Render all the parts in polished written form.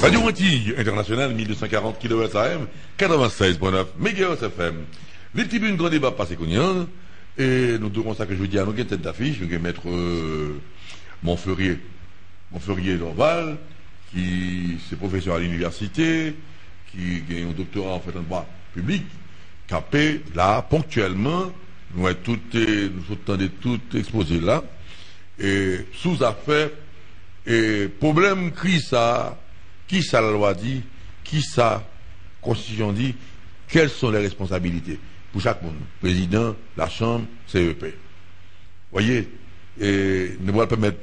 Radio Antilles International, 1240 kHz AM, 96.9 MHz FM. Les petits buts, grand débat passé qu'on et nous devons ça que je vous dis à nous, tête d'affiche, nous allons mettre Montfleurier Dorval, qui est professeur à l'université, qui a un doctorat en fait en droit public, capé là, ponctuellement, nous sommes tout exposés là, et sous affaire, et problème, qui ça la loi dit, qui ça constitution dit, quelles sont les responsabilités pour chaque monde, président, la chambre, CEP. Voyez, et nous allons permettre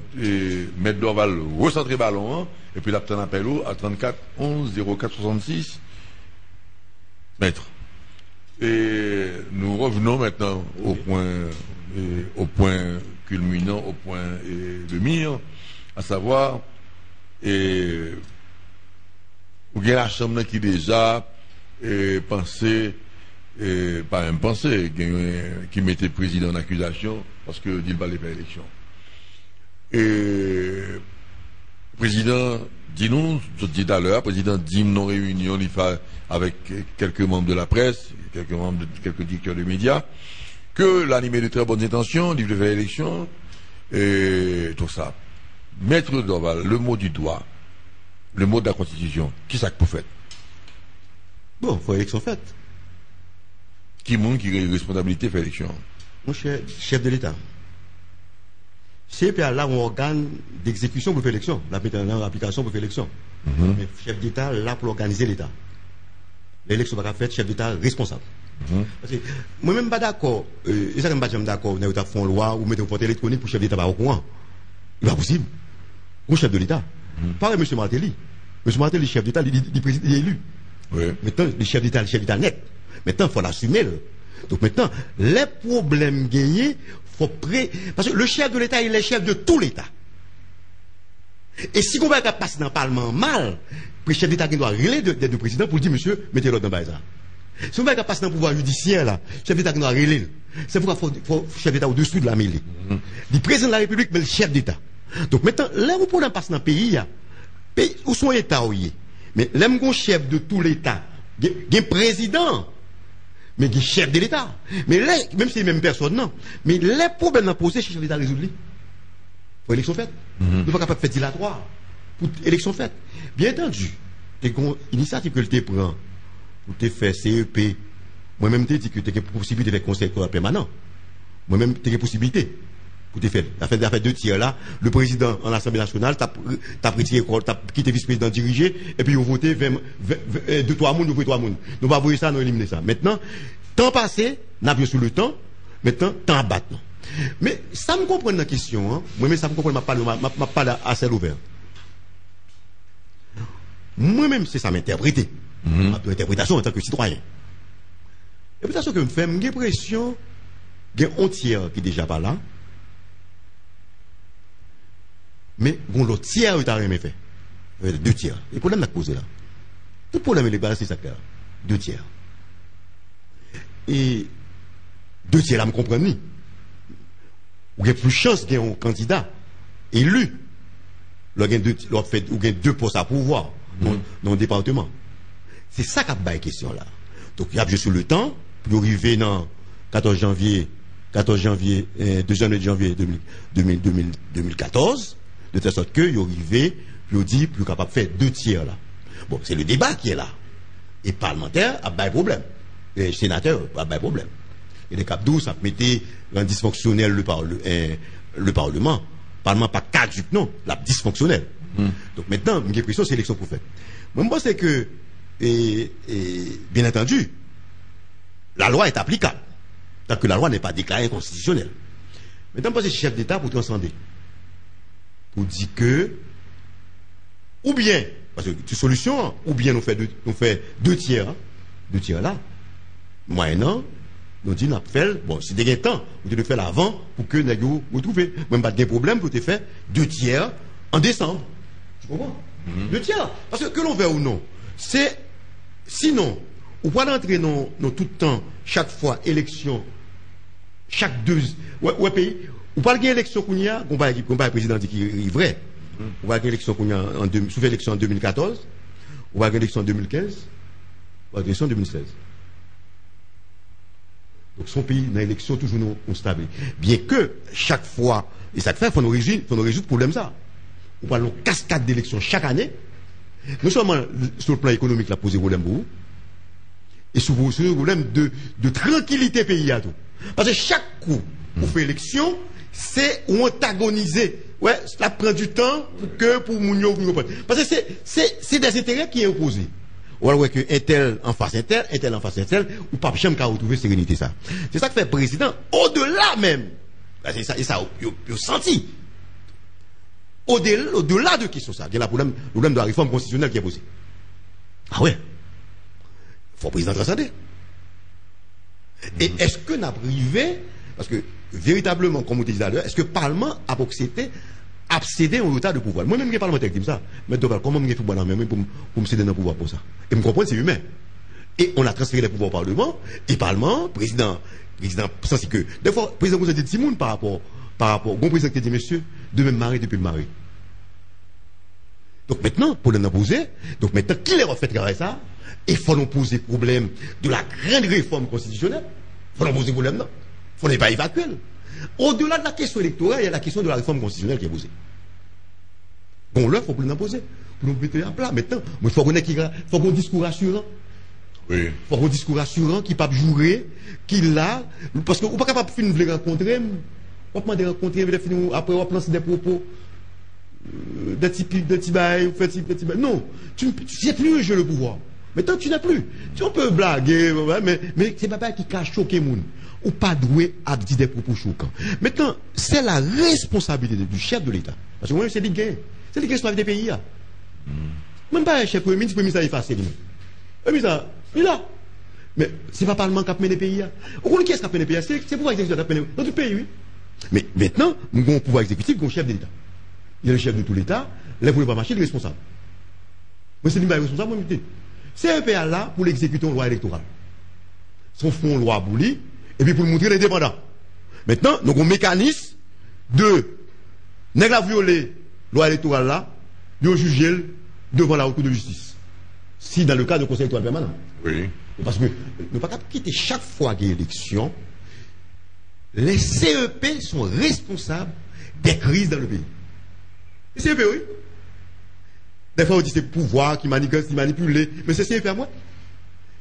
mettre Dorval recentrer ballon, hein, et puis l'appeler appel à 34 11 04 66 mètres. Et nous revenons maintenant au point culminant, au point de mire, à savoir, ou bien la chambre qui déjà pensé, pas même pensé, qui mettait président en accusation parce que il va aller faire élection. Et président dit nous, je dis tout à l'heure, président dit non réunion, il fait avec quelques membres de la presse, quelques directeurs de médias, que l'animé de très bonnes intentions, il veut faire élection, et tout ça. Maître Dorval, le mot du droit, le mot de la Constitution, qui ça que vous faites? Bon, il faut élection faite. Qui monde qui a une responsabilité fait élection? Mon chef de l'État. C'est là un organe d'exécution pour faire élection, la mettre en application pour faire élection. Mais chef d'État là pour organiser l'État. L'élection va être faite, chef d'État responsable. Parce que moi-même pas d'accord, et ça, je ne suis pas d'accord, vous avez fait une loi ou mettez un vote électronique pour chef d'État pas au courant. Il n'est pas possible. Au chef de l'État. Pareil, M. Martelly. M. Martelly, chef d'État, il est élu. Oui. Maintenant, le chef d'État net. Maintenant, il faut l'assumer. Donc maintenant, les problèmes gagnés, parce que le chef de l'État, il est chef de tout l'État. Et si on va passer dans le Parlement mal, le chef d'État doit régler des deux présidents pour dire, monsieur, mettez l'autre dans le bazar. Si on va passer dans le pouvoir judiciaire, là, le chef d'État doit régler. C'est pourquoi il faut le chef d'État au-dessous de la mêlée. Le président de la République, mais le chef d'État. Donc maintenant, là où problème passe dans le pays, où sont les États, mais l'aime qu'on chef de tout l'État, il y a un président, mais il y a un chef de l'État. Mais là, même si c'est la même personne, non. Mais les problèmes posés, le chef d'État résout. Il faut élection faite. Il ne faut pas faire dilatoire pour élection faite. Bien entendu, l'initiative que tu prends pour te faire CEP, moi-même, tu dis que tu as une possibilité de faire conseil permanent. Moi-même, tu as une possibilité. Pour te faire. La fait 2 tiers là, le président en l'Assemblée nationale, t'as pris t'as quitté vice-président dirigé, et puis ils ont voté 2-3 moun, nous 3 moun. Nous va voyer ça, nous éliminer ça. Maintenant, temps passé, n'a bien sur le temps, maintenant, temps battre. Mais ça me comprend la question, hein. Moi-même, ça me comprend, m'a pas à ciel ouvert. Moi-même, c'est ça m'interpréter. Ma interprétation en tant que citoyen. L'interprétation que je fais, j'ai l'impression, il y a un tiers qui est déjà pas là. Mais bon, l'autre tiers, il a rien fait. 2 tiers. Le problème n'a posé là. Tout problème, il est balancé ça. 2 tiers. Et 2 tiers, là, me comprenez. Ou il y a plus de chance d'un candidat élu. Ou il y a 2 postes à pouvoir dans le département. C'est ça qui a la question là. Donc, il y a juste le temps, pour arriver dans 14 janvier 2 janvier 2014. De telle sorte que, il arrivé, puis il dit, plus capable de faire 2 tiers là. Bon, c'est le débat qui est là. Et parlementaire a pas de problème. Et sénateur a pas de problème. Et les cap 12, ça mettait un dysfonctionnel le Parlement. Parlement pas caduc, non, la dysfonctionnel. Donc maintenant, j'ai l'impression c'est l'élection pour faire. Moi, je pense que, bien entendu, la loi est applicable. Tant que la loi n'est pas déclarée constitutionnelle. Maintenant, je pense que c'est chef d'État pour transcender. Pour dire que, ou bien, parce que c'est solution, ou bien nous fait 2 tiers, hein, 2 tiers là, moyennant, nous dit, nous fait, bon, si des temps, vous devez le faire avant pour que nous vous trouviez. Même pas de problème pour te faire 2 tiers en décembre. Tu comprends? 2 tiers. Parce que l'on veut ou non, c'est, sinon, ou pas d'entrer dans tout le temps, chaque fois, élection, chaque 2, ouais, pays, ou pas de élection qu'on y a, qu'on va président qui est vrai. On va élection qu'on y a sous élection en 2014, On va avoir une élection en 2015, on va avoir une élection en 2016. Donc son pays dans l'élection toujours non stable. Bien que chaque fois, et ça fait, il faut nous résoudre le problème ça. On parle de cascade d'élections chaque année. Non seulement sur le plan économique, la poser problème pour vous, et sur le problème de tranquillité pays à tout. Parce que chaque coup, on fait élection, c'est antagoniser. Ouais, ça prend du temps pour Mounio. Parce que c'est des intérêts qui sont opposés. Ou alors que un tel en face un tel en face un tel, ou pas jamais qu'à retrouver sérénité ça. C'est ça que fait le président, au-delà même. C'est ça, et ça, il senti. Au-delà de question ça, il y a le problème de la réforme constitutionnelle qui est posé. Ah ouais. Il faut le président transcender. Et est-ce que n'a privé, parce que véritablement, comme on disait à l'heure, est-ce que le Parlement a accédé au état de pouvoir? Moi-même, je parlementaire qui dit ça. Mais comment je fais pour me céder dans le pouvoir pour ça? Et me comprendre, c'est humain. Et on a transféré les pouvoirs au Parlement, et Parlement, président, ça c'est que, des fois, le président vous a dit Timoun par rapport, bon président qui dit, monsieur, de même marié depuis le mari. Donc maintenant, pour nous poser, donc maintenant, qui les refait travailler ça? Il faut nous poser problème de la grande réforme constitutionnelle. Il faut nous poser problème, non? Il faut ne pas évacuer. Au-delà de la question électorale, il y a la question de la réforme constitutionnelle qui est posée. Bon, là, il faut nous poser. Pour nous mettre à plat. Maintenant, il faut qu'on discours rassurant. Oui. Il faut qu'on discours rassurant qui ne peut pas jouer, qui l'a. Parce qu'on n'est pas capable de finir de rencontrer. On peut demander rencontrer, après on va lancer des propos. Des petits bails, des petits bails. Non, tu n'as plus un jeu le pouvoir. Maintenant, tu n'as plus. On peut blaguer, mais c'est pas qui cache choquer les gens. Ou pas doué à dire des propos choquants. Maintenant, c'est la responsabilité du chef de l'État. Parce que moi, c'est l'État. C'est l'État qui des pays. Même pas un chef premier ministre, il est effacé. Le ministre, il est là. Mais c'est pas le Parlement qui a mené les pays. Au qui est-ce qui a mené les pays? C'est le pouvoir exécutif qui a mené dans tout pays, oui. Mais maintenant, nous avons un pouvoir exécutif, nous avons un chef de l'État. Il est le chef de tout l'État, là, vous ne pouvez pas marcher, il est responsable. Moi, c'est lui qui est responsable, moi, je dis. C'est un pays là pour l'exécuter en loi électorale. Son fond loi abouli, et puis pour montrer l'indépendant. Maintenant, nous avons un mécanisme de nèg la violer loi électorale là, de juger devant la Haute Cour de justice. Si dans le cas de conseil électoral permanent. Oui. Parce que nous ne pouvons pas quitter chaque fois qu'il y a élection, les CEP sont responsables des crises dans le pays. Les CEP, oui. Des fois, on dit c'est le pouvoir qui manipule, mais c'est CEP à moi.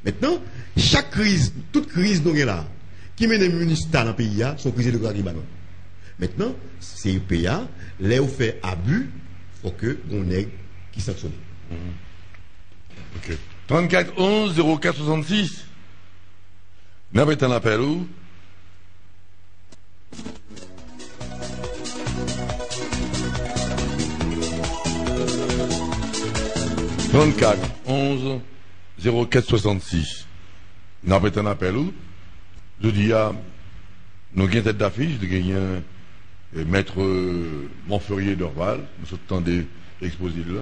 Maintenant, chaque crise, toute crise dont là, qui mène les ministères dans le pays, sont crises de Libanon. Maintenant, CEP, là où fait abus, il faut que on ait qui sanctionne. Ok. 34 11 04 66. N'a pas un appel où? « 34 11 04 66. N'a pas un appel où? Je dis à nous avons tête d'affiche de gagner maître Montferrier d'Orval, nous sommes exposés là,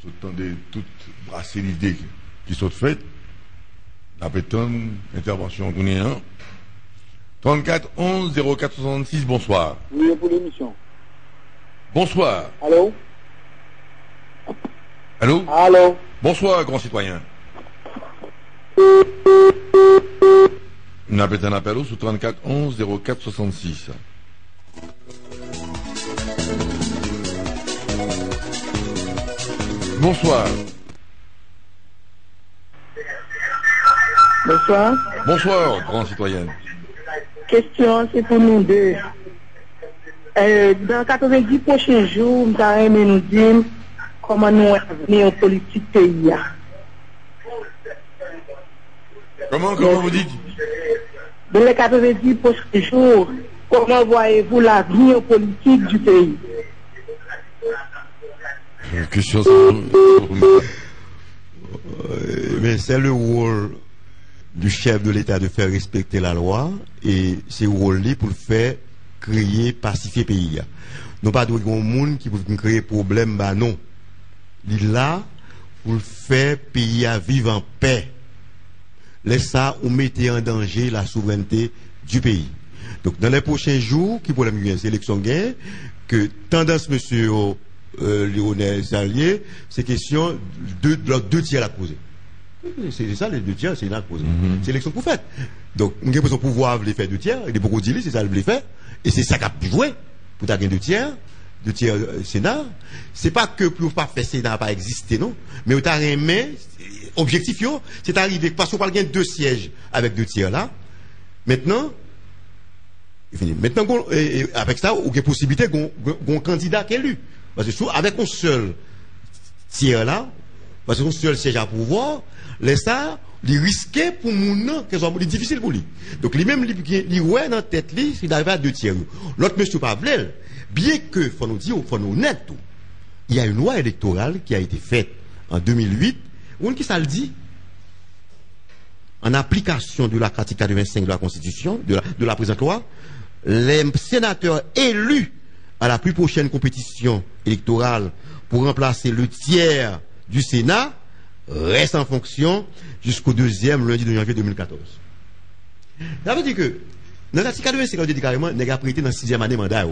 nous sommes toutes brasser l'idée qui sont faites. N'a pas une intervention qu'on est un. 34 11 04 66, bonsoir. Oui, pour l'émission. Bonsoir. Allô? Allô? Allô? Bonsoir, grand citoyen. On a un appel sous 34 11 04 66. Bonsoir. Bonsoir. Bonsoir, grand citoyen. Question, c'est pour nous deux. Dans 90 prochains jours, nous allons nous dire comment nous venir en politique pays. Comment vous dites? Dans les 90 prochains jours, comment voyez-vous l'avenir politique du pays? Question, mais c'est le rôle du chef de l'État de faire respecter la loi et c'est le rôle pour le faire créer, pacifier le pays. Non pas de monde qui peut créer problème, bah non. Il est là pour faire le pays à vivre en paix. Laisse ça, on mettait en danger la souveraineté du pays. Donc dans les prochains jours, qui pour la sélection gain, que tendance monsieur Lionel Salier, c'est question de deux tiers à poser. C'est ça, les deux tiers, c'est là à poser. C'est l'élection pour faire. Donc, nous avons son pouvoir de faire deux tiers, il est beaucoup dit, c'est ça le faire, et c'est ça qu'a joué pour gagner deux tiers Sénat. C'est pas que pour pas faire Sénat pas exister, non, mais tu as remis, objectif, c'est arrivé, parce qu'on parle de deux sièges avec deux tiers là. Maintenant, avec ça, il y a possibilité qu'on candidat qui est élu. Parce que avec un seul tiers là, parce qu'un seul siège à pouvoir, les ça, il risqué pour mon que soit difficile pour lui. Donc lui-même, il ouais dans tête lui, il arrive à deux tiers. L'autre monsieur Pavel, bien que faut nous dire, faut nous honnête tout. Il y a une loi électorale qui a été faite en 2008, où qui ça le dit? En application de l'article 85 de la Constitution, de la présente loi, les sénateurs élus à la plus prochaine compétition électorale pour remplacer le tiers du Sénat restent en fonction jusqu'au deuxième lundi de janvier 2014. Ça veut dire que dans l'article 85, on dit carrément, n'est pas prêté dans la 6e année mandat.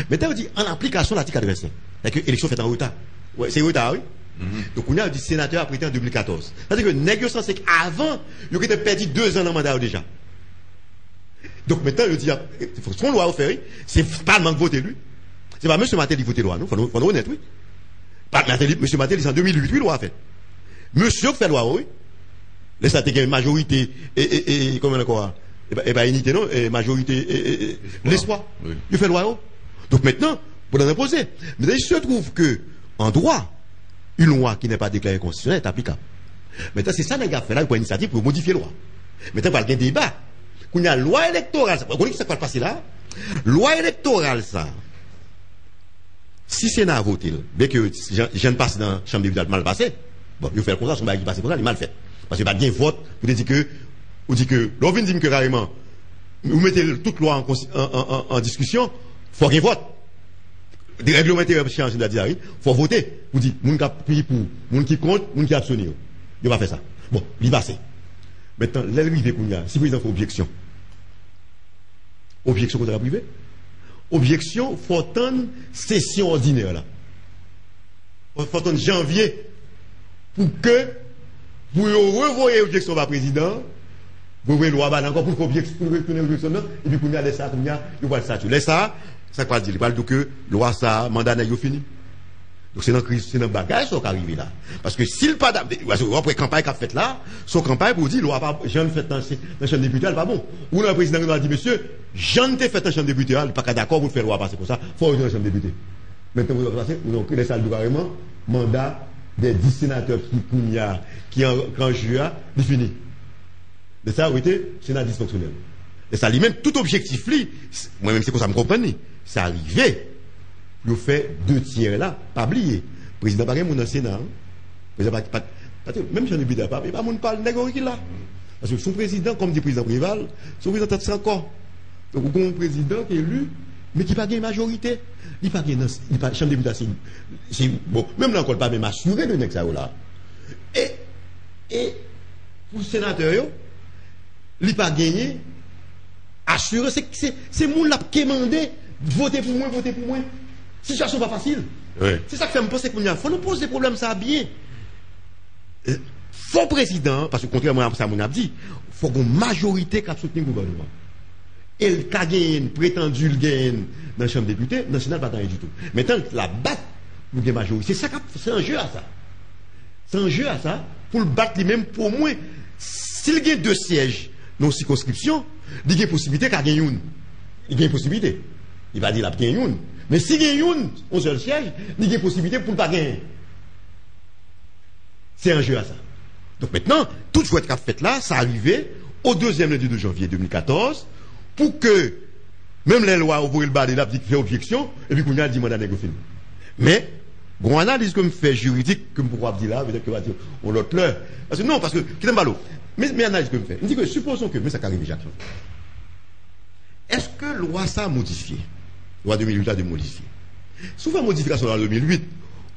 Maintenant, on dit en application de l'article 85. C'est-à-dire que l'élection faite en retard. Ouais, c'est retard, oui. Donc, on a dit sénateur a prêté en 2014. C'est-à-dire que négociation, c'est qu'avant, il y a perdu 2 ans dans le mandat déjà. Donc maintenant, il dit, il faut son loi offert, c'est pas le manque voté lui. C'est pas M. Matel qui vote loi, non? Faut nous honnête, oui. Pas M. Matel, c'est en 2008, oui, loi a fait. Monsieur qui fait loi, oui. Laissez la majorité, et comment encore? Et pas unité, non? Et majorité, l'espoir. Oui. Il fait loi, oui. Donc maintenant, pour l'en imposer. Mais il se trouve que, en droit, une loi qui n'est pas déclarée constitutionnelle est applicable. Maintenant, c'est ça, les gars, fait là, pour initiative pour modifier la loi. Maintenant, il va y avoir un débat. Quand il y a loi électorale, vous connaissez ce qui va passer là? Loi électorale, ça. Si c'est Sénat a voté, bien que je ne passe dans la chambre des députés mal passé, bon, il faut faire comme ça, son bagage qui passe comme ça, il est mal fait. Parce que pas bien vote, vous dites que, l'on vient dire que carrément, vous mettez toute loi en discussion, il faut qu'il vote. Des règlements intérieurs changent, il faut voter. Vous dites, moun qui appuie pour, moun qui compte, moun qui abstenir. Il va faire ça. Bon, il va passer. Maintenant, l'arrivée qu'on a, si le président fait objection contre la privée, objection, faut attendre session ordinaire là. Faut attendre janvier pour que vous revoyez objection par président, vous voyez loi encore pour objection, et puis qu'on a laissé ça, il va le statuer. Laissez ça, ça va dire, il va dire que loi ça, mandat n'est pas fini. Donc c'est dans le bagage qui arrive là. Parce que s'il pas après campagne qu'a fait là, son campagne pour dire loi pas j'en fait dans la chambre député pas bon. Ou le président nous a dit monsieur, j'en t'ai fait dans la chambre député, il pas d'accord pour faire loi passer comme ça, faut aller dans la chambre député. Maintenant vous passez, nous les salles carrément mandat des 10 sénateurs qui en juin défini. De ça oui Sénat dysfonctionnel. Et ça lui-même tout objectif lui, moi-même c'est comme ça me comprendre, c'est arrivé. Il fait 2 tiers là, pas oublier. Le président pas mon Sénat. Même si on n'est pas mon parle négocier là. Parce que son président, comme dit le président Préval, son président c'est encore. Donc on a un président qui est élu, mais qui n'a pas de majorité. Il n'a pas de chambre de députation. Bon, même là encore pas même assuré de ça là. Et pour le sénateur, il n'a pas gagné. Assuré, c'est mon là qui a demandé voter pour moi. Situation pas facile. Oui. C'est ça que fait me penser qu'il faut nous poser des problèmes, ça bien. Faut président, parce que contrairement à ça, mon a dit, il faut une majorité qui a soutenu le gouvernement. Et le cas gagne, prétendu le gagne dans la Chambre des députés, dans le Sénat, pas rien du tout. Maintenant, la battre pour une majorité, c'est un jeu à ça. C'est un jeu à ça, pour le battre lui-même, pour moi, s'il gagne 2 sièges dans la circonscription, il y a une possibilité qu'il gagne une. Il y a une possibilité. Il va dire qu'il gagne une. Mais si il y a un seul siège, il y a une possibilité pour ne pas gagner. C'est un jeu à ça. Donc maintenant, toute chose qu'a fait là, ça arrivait au 2e lundi de janvier 2014 pour que même les lois ouvrir le bas de la petite fait objection et puis qu'on a dit mandat négocié. Mais, bon analyse comme fait juridique, comme pourquoi dire là, peut-être que va dire on l'autre l'heure. Parce que non, parce que, qui t'aime ballot. Mais analyse comme fait. On dit que supposons que, mais ça arrive déjà. Est-ce que loi ça a modifié? Loi 2008 a modifié. Souvent modification de la loi 2008,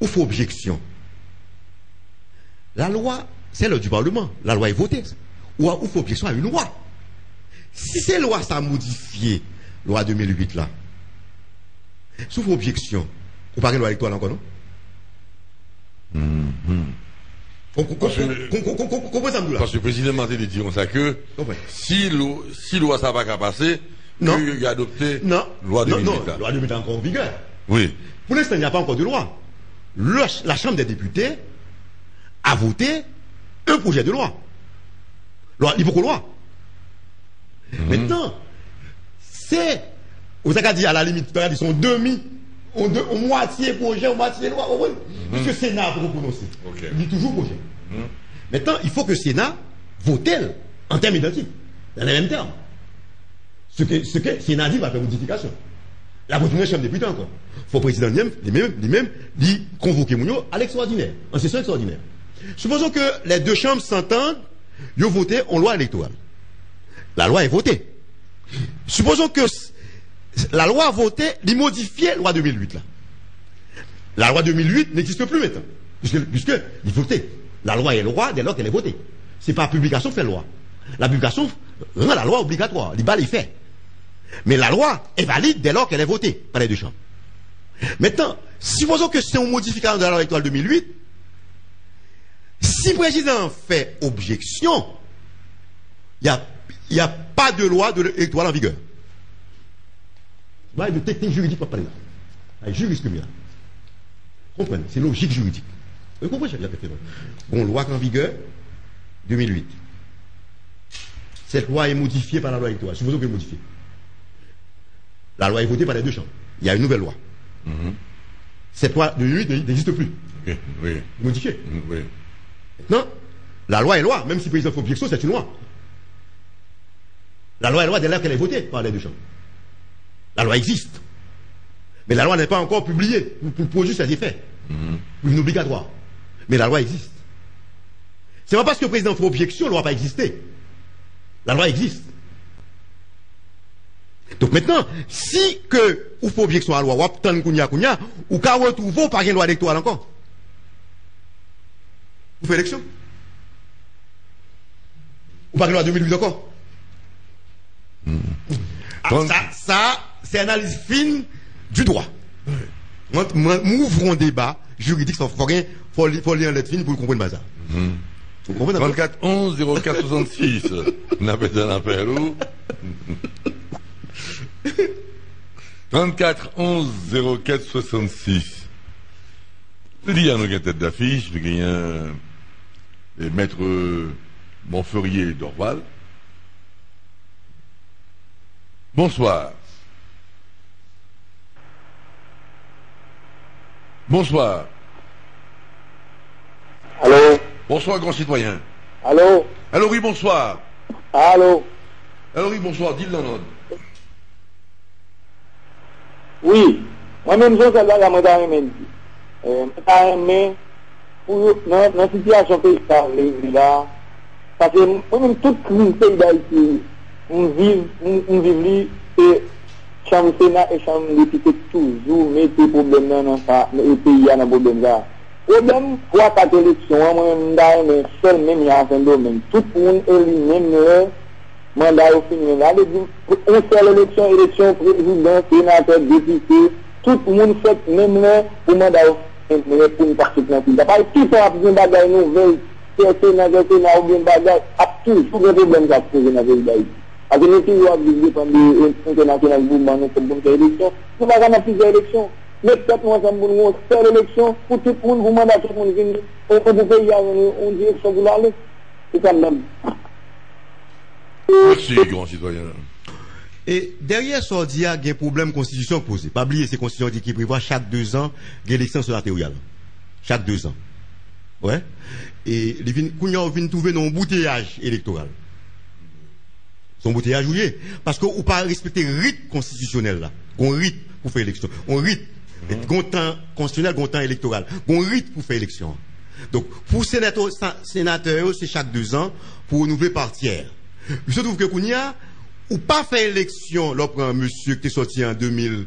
ou faut objection. La loi, c'est l'heure du Parlement. La loi est votée. Ou faut objection à une loi. Si ces lois ça a modifié, loi 2008 là, sous objection, Ou pas une loi électorale encore, non? Comprenez ça, là? Parce que précisément, il dit ça que si loi ça va pas passer, non, il a adopté non, loi de 2008. Non, loi de 2008 est encore en vigueur. Oui. Pour l'instant, il n'y a pas encore de loi. La Chambre des députés a voté un projet de loi. Il faut qu'on loi. Maintenant, c'est, vous avez dit à la limite, ils sont moitié projet, moitié loi. Parce que le Sénat a prononcé. Il dit toujours projet. Maintenant, il faut que le Sénat vote en termes identiques, dans les mêmes termes. Ce que le Sénat dit va faire modification. La première chambre des députés encore. Il faut le président lui-même convoquer Mounio à l'extraordinaire, en session extraordinaire. Supposons que les deux chambres s'entendent, ils ont voté en loi électorale. La loi est votée. Supposons que la loi a voté, il modifiait la loi 2008 là. La loi 2008 n'existe plus maintenant. Puisque il votait. La loi est loi dès lors qu'elle est votée. C'est pas la publication qui fait loi. La publication rend la loi obligatoire. Il fait. Mais la loi est valide dès lors qu'elle est votée par les deux chambres. Maintenant, supposons que c'est une modification de la loi électorale 2008. Si le président fait objection, il n'y a pas de loi électorale en vigueur. Voilà de technique juridique pour parler là. Juriste là. Comprenez, c'est logique juridique. Vous comprenez ce que j'ai fait? Bon, loi en vigueur, 2008. Cette loi est modifiée par la loi électorale. Supposons qu'elle est modifiée. La loi est votée par les deux chambres. Il y a une nouvelle loi. Cette loi de 2008 n'existe plus. Oui. Modifiée. Oui. Maintenant, la loi est loi. Même si le président fait objection, c'est une loi. La loi est loi dès lors qu'elle est votée par les deux chambres. La loi existe. Mais la loi n'est pas encore publiée pour produire ses effets. Une obligatoire. Mais la loi existe. C'est pas parce que le président fait objection, la loi n'a pas existé. La loi existe. Donc maintenant, si que vous faites objection à la loi, ou obtenez kounya, ou qu'à retrouver par une loi électorale encore. Vous faites élection. Ou par une loi 2008 encore. Ça, c'est analyse fine du droit. M'ouvrons un débat juridique, il faut lire en lettre fine pour le comprendre bazar. Vous comprenez? 34 11 04 66. N'a pas d'un appel où? 34 11 04 66. Il y a une tête d'affiche, il y a les maîtres Montferrier d'Orval. Bonsoir. Bonsoir. Allô? Bonsoir, grand citoyen. Allô? Allô, oui, bonsoir. Allô? Allô, oui, bonsoir, dis-le dans l'ordre. Oui, moi-même, je suis là, je suis pour la situation que je là, parce que moi-même, toute crise pays d'Haïti, on vit, et chambre Sénat et chambre député toujours mettre des problèmes dans le pays, dans le problème là. Problème, pour la élection, moi-même, seul même, il y a un domaine. Tout le monde est lui-même, mandat au fini là, on fait élection président, sénateur, député, tout le monde fait même là pour mandat au fini pour une partie de la ville. Parce que tout ça a besoin de bagaille nouvelle, sénateur, ou bien bagaille, a toujours des problèmes à poser dans la ville d'Haïti. Parce que nous toujours dépendre de l'international mouvement, nous sommes pour l'élection, nous n'avons pas plusieurs élections. Mais peut-être nous ensemble pour faire l'élection, pour tout le monde, vous mandat tout le monde venir, on peut payer on direction pour l'aller. C'est ça même. Merci, grand citoyen. Et derrière ça, il y a un problème de constitution posé. Pas oublier, c'est constitution qui prévoit chaque 2 ans l'élection sénatoriale. Chaque 2 ans. Ouais. Et les vient trouver un embouteillage électoral. Son embouteillage, oui. Parce qu'on ne peut pas respecter le rite constitutionnel là. On rite pour faire élection. On rite. On temps constitutionnel, on temps électoral. On rite pour faire élection. Donc, pour sénateur, c'est chaque 2 ans pour renouveler par tiers. Il se trouve que Kounia, ou pas fait élection, là, pour un monsieur qui est sorti en 2012,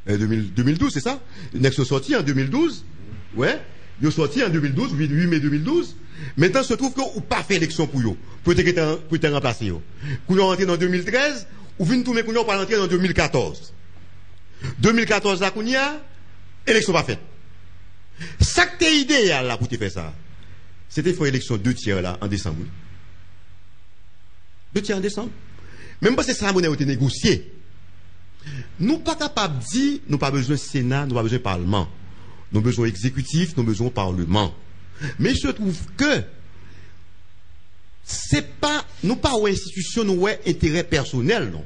2012, c'est ça? Il est sorti en 2012. Ouais. Il est sorti en 2012, 8 mai 2012. Maintenant, il se trouve que ou pas fait élection pour eux. Peut-être remplacer eux. Kounia rentré en 2013, ou vient tout mais Kounia pas rentrer en 2014. 2014 là, Kounia, élection pas faite. Ça que t'es idéal là pour te faire ça, c'était faire élection 2 tiers là en décembre. 2 tiers en décembre. Même pas c'est ça, on a été négocié. Nous pas capables de dire, nous pas besoin de Sénat, nous pas besoin de Parlement. Nous besoin exécutif, nous besoin de Parlement. Mais je trouve que c'est pas, nous pas une institution, nous avons intérêt personnel, non.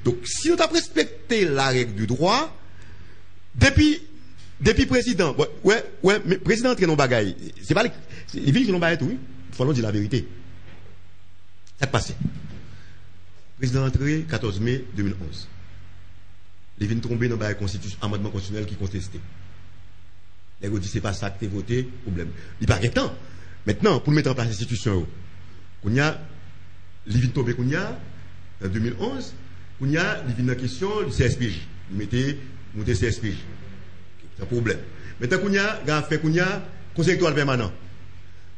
Donc, si nous avons respecté la règle du droit, depuis président, mais président entre nos bagailles, c'est pas les villes qui n'ont pas tout, oui. Il faut dire la vérité. Ça passé. Président entré 14 mai 2011. Les vignes tombées dans le amendement constitutionnel qui contestait. Les gens disent c'est pas ça que tu as voté, problème. Il n'y a pas de temps. Maintenant, pour mettre en place l'institution, il y a les vignes tombées en 2011, il y a les vignes en question, le CSPJ. Vous mettez CSPJ. C'est un problème. Maintenant, il y a fait conseil électoral permanent.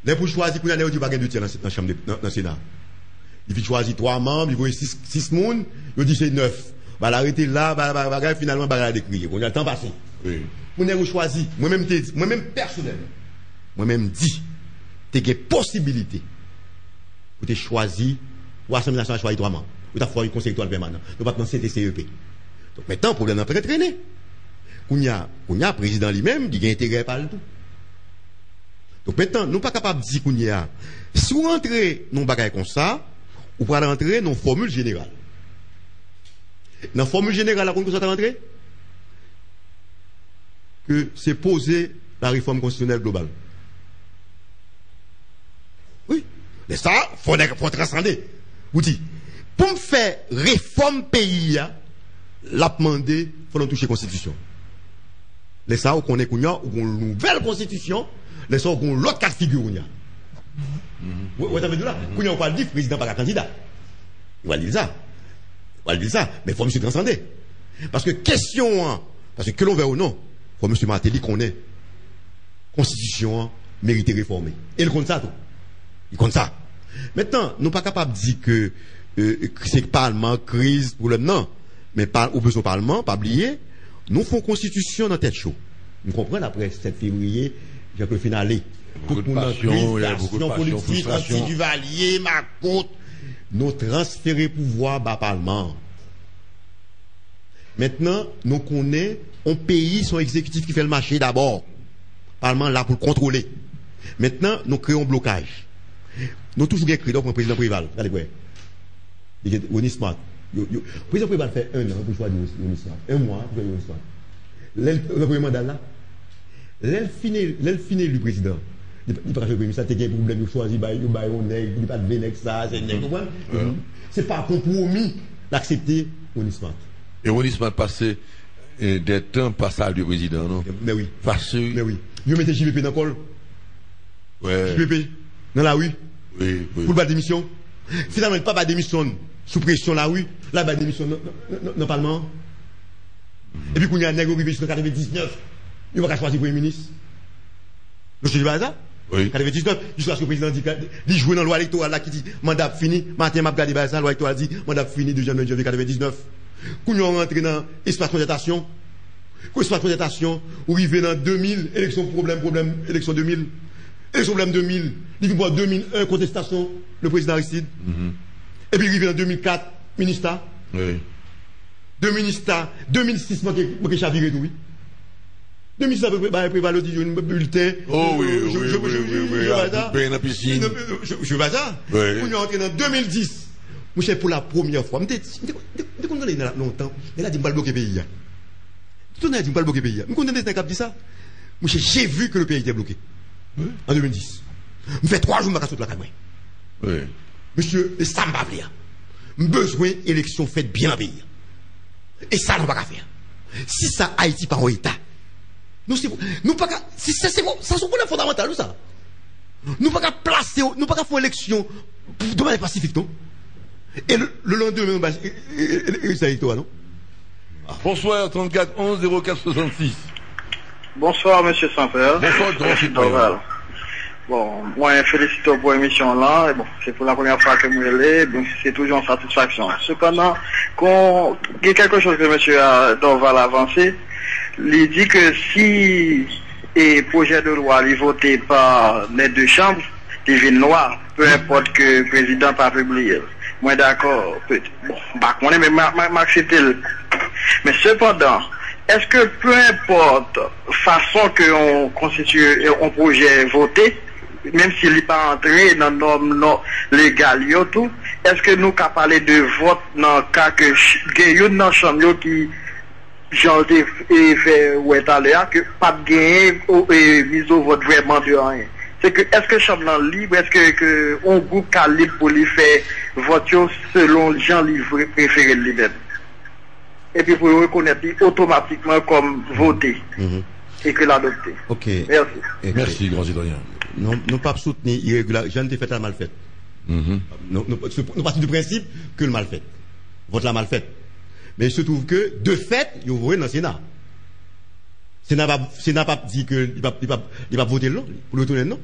Les pour choisir, il y a des gens qui dans la chambre dans le Sénat. Il choisit 3 membres, il voit 6 personnes, il dit c'est 9. Bah l'arrêter là, finalement, bah la décrire. On a le temps passé. Oui. On a choisi, moi-même personnellement, moi-même dit, tu as une possibilité pour te choisir, ou l'Assemblée nationale choisir 3 membres. Ou tu as fait un conseil électoral permanent. Donc maintenant, c'est CEP. Donc maintenant, le problème n'a pas traîné. On y a le président lui-même, il a intérêt par le tout. Donc maintenant, nous ne sommes pas capables de dire qu'on y a. Si vous rentrez dans un bagage comme ça, vous pouvez rentrer dans une formule générale. Dans la formule générale, vous pouvez rentrer que c'est poser la réforme constitutionnelle globale. Oui. Mais ça, il faut transcender. Vous dites, pour me faire réforme pays, la demander, il faut toucher la Constitution. Les ça, on connaît qu'on a une nouvelle Constitution, les ça, on a l'autre cas de figure. Vous avez dit là, qu'on a pas dit président par la candidat. On va dire ça. On va dire ça. Mais il faut M. transcender. Parce que question, parce que l'on veut ou non, il faut M. Martelly qu'on ait Constitution mérité réformer. Et il compte ça tout. Il compte ça. Maintenant, nous ne sommes pas capables de dire que c'est Parlement, crise, problème, non. Mais au besoin Parlement, pas oublier, nous faisons Constitution dans tête chaud. Nous comprenons après 7 février, j'ai que finale. Beaucoup de passion, il y a beaucoup de passion, frustration. Duvalier, Macoute, nous transférer pouvoir bas Parlement. Maintenant, nous connaissons un pays, son exécutif qui fait le marché d'abord. Parlement là pour le contrôler. Maintenant, nous créons un blocage. Nous toujours écrit pour le président Préval. Regardez quoi. Il est Onismart. Le président Préval fait 1 an pour choisir Onismart. 1 mois pour choisir Onismart. Le premier mandat là, l'elle finit le président. Il ne peut pas faire ça, il y a un problème, il choisit, il n'y a pas de vénèque, ça, c'est pas un compromis d'accepter Onismart. Et Onismart passé des temps pas ça du président, non? Mais oui. Facile. Mais oui. Il mettait JVP dans le col. Ouais. JVP dans la rue. Oui. Pour la démission. Finalement, il n'y a pas de démission sous pression la rue. Là, il y a démission dans le Parlement. Et puis, quand il y a un nègre arrivé jusqu'en 99, il va choisir Premier ministre. Je dis pas ça? Oui. 99, jusqu'à ce que le président dit qu'il joue dans la loi électorale là qui dit mandat fini. Martin m'a regardé ça, la loi électorale dit mandat fini de janvier 99. Quand on rentre dans l'espace de concertation, on arrive dans 2000, élection problème, élection 2000. Élection problème 2000, il vient 2001, contestation, le président Aristide. Et puis il arrive dans 2004, ministère. Oui. 2006, je chaviré tout, oui. 2006, je prévalé un bulletin. Oh oui. Je la piscine. Je vais ça. On est entré dans 2010. Moi, pour la première fois, je connais longtemps, elle a dit que je ne vais pas bloquer le pays. Je ne vais pas bloquer le pays. Je connais des gens qui ont dit ça. Moi, j'ai vu que le pays était bloqué. En 2010. Je fais 3 jours de vacances de la campagne. Oui. Monsieur, ça ne va pas faire. Besoin d'élections faites bien dans le pays. Et ça, on ne va pas faire. Si ça, Haïti par un État. Nous pas ça c'est problème fondamental ça. Nous pas placer, nous pas faire élection de manière pacifique non. Et le lendemain ça électoral non. Bonsoir 34 11 04 66. Bonsoir monsieur Saint-Père. Bonsoir grand citoyen. Bon, moi, félicite pour l'émission là. Bon, c'est pour la première fois que je l'ai, donc c'est toujours une satisfaction. Cependant, il y a quelque chose que monsieur Dorval a avancé. Il dit que si le projet de loi est voté par les deux chambres, il vient noir, peu importe que le président pas publié. Moi d'accord, bon, bah, on est même accepté. Mais cependant, est-ce que peu importe façon que on constitue un projet voté, même s'il n'est pas entré dans les normes légales, est-ce que nous pouvons parler de vote dans le cas que il y a une chambre qui j'en ai fait ou est allé que pas de gagner ou mise au vote vraiment de rien. C'est que est-ce que chambre libre, est-ce que on groupe libre pour lui faire vote selon les gens libres préférés libres. Et puis pour le reconnaître automatiquement comme voté et que l'adopter. Ok. Merci. Merci, grand citoyen. Non pas soutenir irrégularité. J'en ai fait la mal faite. Nous partons du principe que le mal fait. Vote la mal faite. Mais il se trouve que, de fait, il y a dans le Sénat. Sénat pas dit qu'il va voter non, pour le tourner non.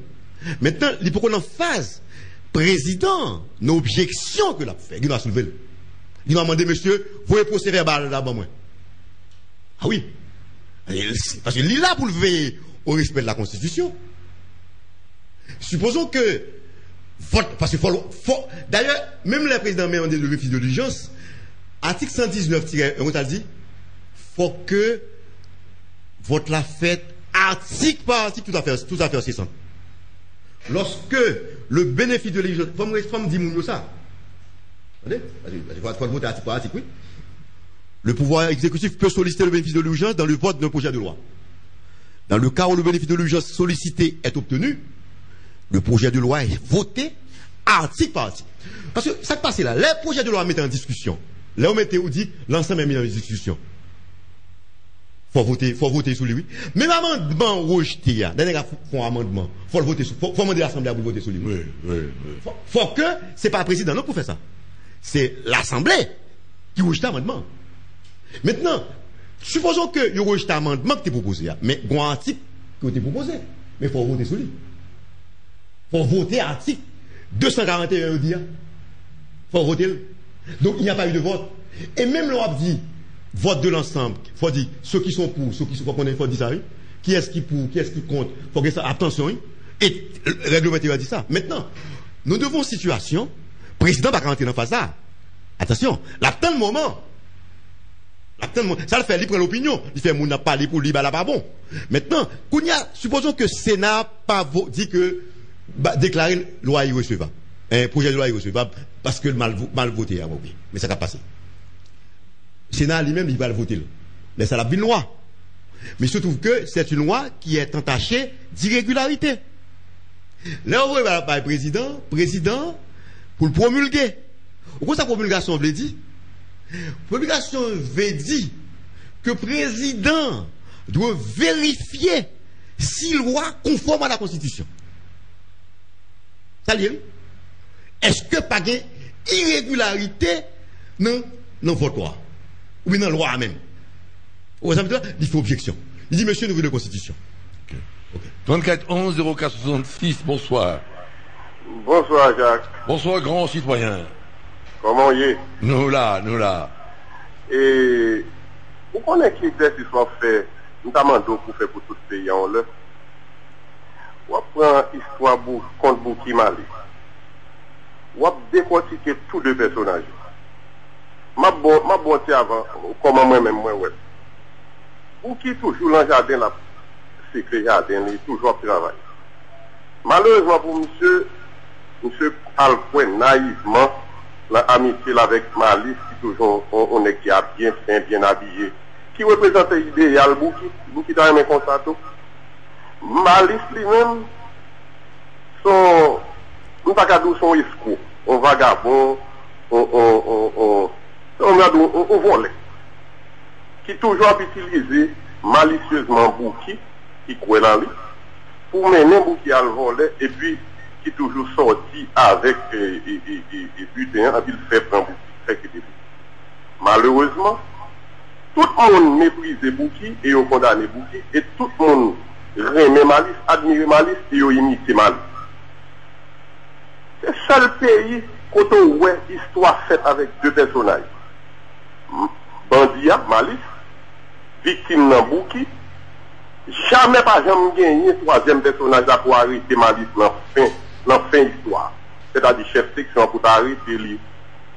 Maintenant, il faut qu'on en phase. Président, nos objections que l'a fait, il va soulever. Il m'a demandé, monsieur, vous voyez procès verbal là-bas, moi. Ah oui. Parce qu'il est là pour le veiller au respect de la Constitution. Supposons que vote, parce que d'ailleurs, même le président met en le refus de l'urgence, article 119-1, on t'a dit, faut que vote la fête article par article tout à fait incessant. Lorsque le bénéfice de l'urgence, faut me dire ça. Attendez, parce qu'il faut voter article par article, oui. Le pouvoir exécutif peut solliciter le bénéfice de l'urgence dans le vote d'un projet de loi. Dans le cas où le bénéfice de l'urgence sollicité est obtenu, le projet de loi est voté article par article. Parce que ça qui passe là, les projets de loi mettent en discussion. Là, on mettait ou dit, l'ensemble est mis en discussion. Faut voter sur lui. Même amendement rejeté, dernier font amendement. Faut le voter faut demander l'Assemblée pour voter sur lui. Oui. Faut que, c'est pas le président, non, pour faire ça. C'est l'Assemblée qui rejette l'amendement. Maintenant, supposons que il rejette l'amendement que tu proposé, mais il y a un article que tu proposé. Mais il faut voter sur lui. Faut voter article 241 dit. Faut voter. Donc il n'y a pas eu de vote. Et même l'on dit vote de l'ensemble. Il faut dire ceux qui sont pour, ceux qui sont contre, il faut dire ça. Oui? Qui est-ce qui pour, qui est-ce qui contre. Il faut que ça, attention. Oui? Et le réglementaire a dit ça. Maintenant, nous devons situation. Le président va rentrer dans phase là. Attention, l'attend le moment. Ça le fait, il prend l'opinion. Il fait, mon n'a pas parlé pour lui, bah là pas bon. Maintenant, supposons que le Sénat pas dit que déclarer loi irrecevable. Un projet de loi irrecevable parce que mal voté a oublié. Mais ça va passer. Le Sénat lui-même, il va le voter. Mais ça l'a une loi. Mais il se trouve que c'est une loi qui est entachée d'irrégularité. Là, on va le président, pour le promulguer. Pourquoi sa promulgation veut dire? Promulgation veut dire que le président doit vérifier si la loi conforme à la Constitution. Ça lié? Est-ce que pas de irrégularité dans le vote loi? Ou bien dans la loi même? Il faut objection. Il dit, monsieur, nous voulons la Constitution. Okay. 34 11 04 66, bonsoir. Bonsoir, Jacques. Bonsoir, grand citoyen. Comment y est? Nous là. Et vous connaissez qui exercice qu'on fait, notamment pour faire pour tout le pays en là. On prend l'histoire contre Bouki Mali. On décortiquer tous deux personnages. Ma bonté avant, comment moi-même, ouais. Bouki toujours dans le jardin, là, secret jardin, il est toujours au travail. Malheureusement pour monsieur Alpoin, naïvement, l'amitié avec Malice, qui toujours, on est qui a bien fait, bien habillé, qui représente l'idéal Bouki dans un constat. Malice lui-même, nous pas qu'à dire son escroc, on vagabond, on vole, qui toujours utilisé malicieusement Bouki, qui croit dans lui, pour mener Bouki à le voler, et puis qui toujours sorti avec butin, il fait prendre Bouki. Malheureusement, tout le monde méprise Bouki et on condamne Bouki, et tout le monde remet Malice, admire Malice et imite Malice. C'est le seul pays côté où histoire faite avec deux personnages. Bandia, Malice, victime Nambouki. Jamais pas jamais gagné troisième personnage pour arrêter Malice dans la fin histoire. C'est-à-dire chef section pour arrêter lui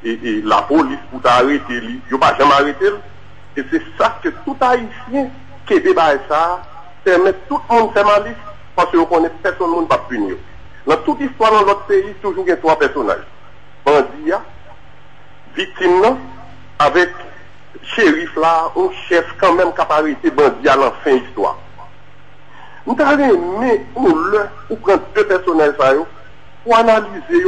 et la police pour arrêter lui. Il pas jamais arrêté. Et c'est ça que tout haïtien qui débat ça permet tout le monde faire Malice parce que vous connaissez personne ne va pas punir. Dans toute histoire dans notre pays, toujours il y a trois personnages. Bandia, victime avec shérif là, un chef quand même qui a arrêté Bandia à la fin de l'histoire. Nous avons aimé ou prendre deux personnages pour analyser.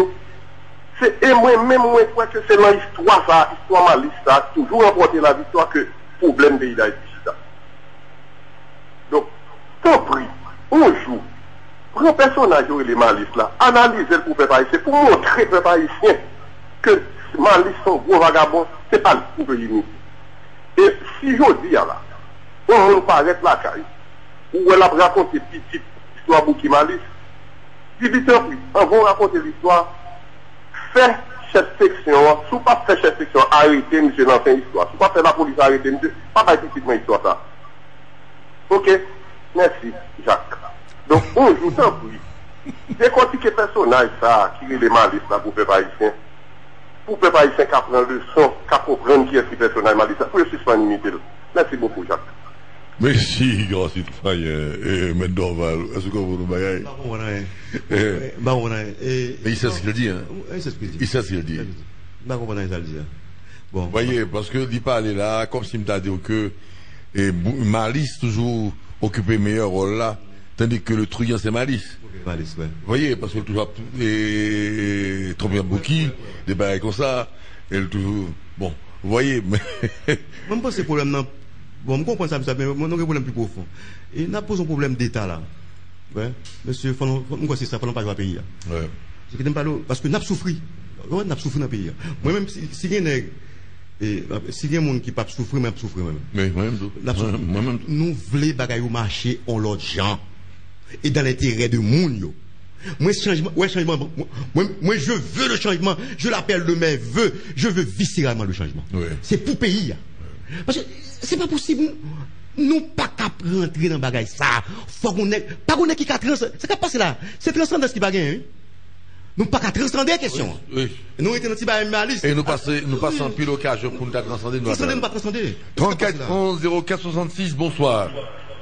Et moi-même, je crois que c'est dans l'histoire, ça, l'histoire Malice, ça, toujours remporter la victoire que le problème pays d'Haïti. Donc, tant pis, on joue. Prends un personnage où il est Malice là, analysez le peuple haïtien pour montrer au peuple haïtien que Malice, son gros vagabond, c'est pas le peuple limite. Et si je dis là, on ne paraît la caille, où elle a raconté petite histoire pour qui Malice, dis vite on va raconter l'histoire, fait cette section, si pas fait cette section, arrêtez monsieur dans fin histoire, si pas fait la police arrêter monsieur, pas petitement histoire ça. Ok, merci Jacques. Donc on joue tant pis. Décortiquer personnage ça, qui est les Malice là pour peuple haïtien. Pour peuple haïtien qui apprend le son, qui comprend qui est ce personnage Malice, pour le suspendre limiter. Merci beaucoup Jacques. Merci, grand citoyen, M. Dorval. Est-ce que vous nous baillez? Mais il sait ce qu'il dit, hein? Il sait ce qu'il dit. Bon. Voyez, parce que il parlait là, comme si m't'a dit que Malice toujours occupé meilleur rôle là, tandis que le truand c'est Malice. Malice, ouais. Voyez, parce que toujours trop bien bouki, des bails comme ça, elle toujours, bon, vous voyez, mais. Même pas ces problèmes non. Bon, je comprends ça, mais on a un problème plus profond. Et on a posé un problème d'État là. Ouais. Monsieur, moi c'est ça, il ne faut pas jouer à pays. Ouais. Parce que nous avons souffert. Nous avons souffert dans le pays. Moi-même, si il y a des gens qui ne peuvent pas souffrir, je souffre même. Mais moi-même. Nous voulons bagaille au marché, on l'autre gens. Et dans l'intérêt du monde. Moi, je veux le changement. Je l'appelle de mes vœux. Je veux viscéralement le changement. Ouais. C'est pour pays. Parce que c'est pas possible. Nous pas qu'à rentrer dans le bagage ça. Faut qu'on ait, pas qu'on ait qui qu'à transcender. C'est qu'à passer là. C'est transcendance qui bagaille, hein. Nous pas qu'à transcender la question. Oui. Nous étions dans le petit Malice. Et nous passons en pile occasion pour nous transcender. Transcender, nous pas transcender. 34 11 04 66, bonsoir.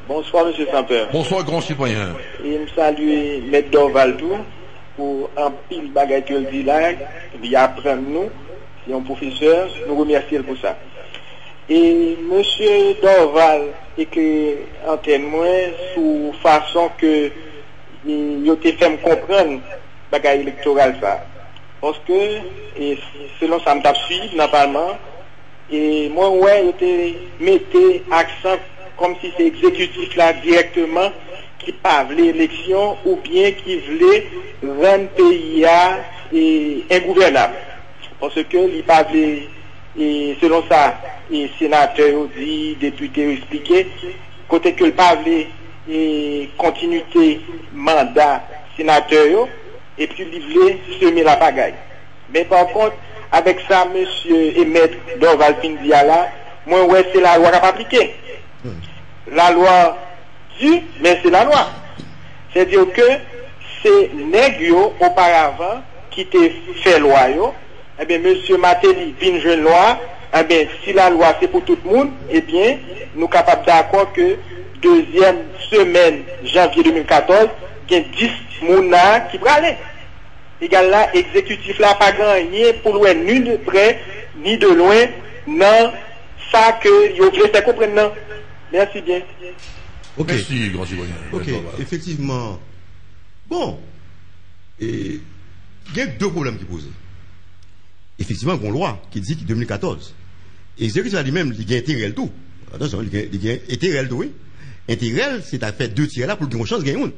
Bonsoir, monsieur Saint-Père. Bonsoir, grand citoyen. Et me salue M. Dorval tout pour un pile bagage que le dit là. Il apprend nous. C'est un professeur. Nous remercions pour ça. Et monsieur Dorval écrit en témoin sous façon que il a fait me comprendre bagaille électoral ça. Parce que et selon ça me tape suivi normalement et moi ouais il mettait accent comme si c'est exécutif là directement qui parle l'élection ou bien qui voulait rendre pays ingouvernable. Parce que il parlait et selon ça, les sénateurs dit, députés expliqué, côté que le parler et continuité mandat sénateur et puis il voulait semer la pagaille. Mais par contre, avec ça, monsieur et maître Dorval Pindia là, moi ouais c'est la loi qui a appliqué. La loi dit, mais c'est la loi. C'est-à-dire que c'est négio auparavant qui t'a fait loi yo. Eh bien, monsieur Matéli vient jeune loi, eh bien, si la loi c'est pour tout le monde, eh bien, nous sommes capables d'accord que deuxième semaine janvier 2014, il y a 10 mouna qui vont aller. Égal là, exécutif là, pas gagné pour loin, ni de près, ni de loin, non, ça que vous voulez faire comprendre, non. Merci bien. Ok. Merci, grand citoyen. Ok, effectivement. Bon. Et il y a deux problèmes qui posent. Effectivement, il y a une loi qui dit que 2014. L'exécutif lui-même, il y a intérêt tout. Attention, il y a intérêt tout, oui. Intérêt, c'est à faire deux tiers là pour qu'il y ait une chance de gagner.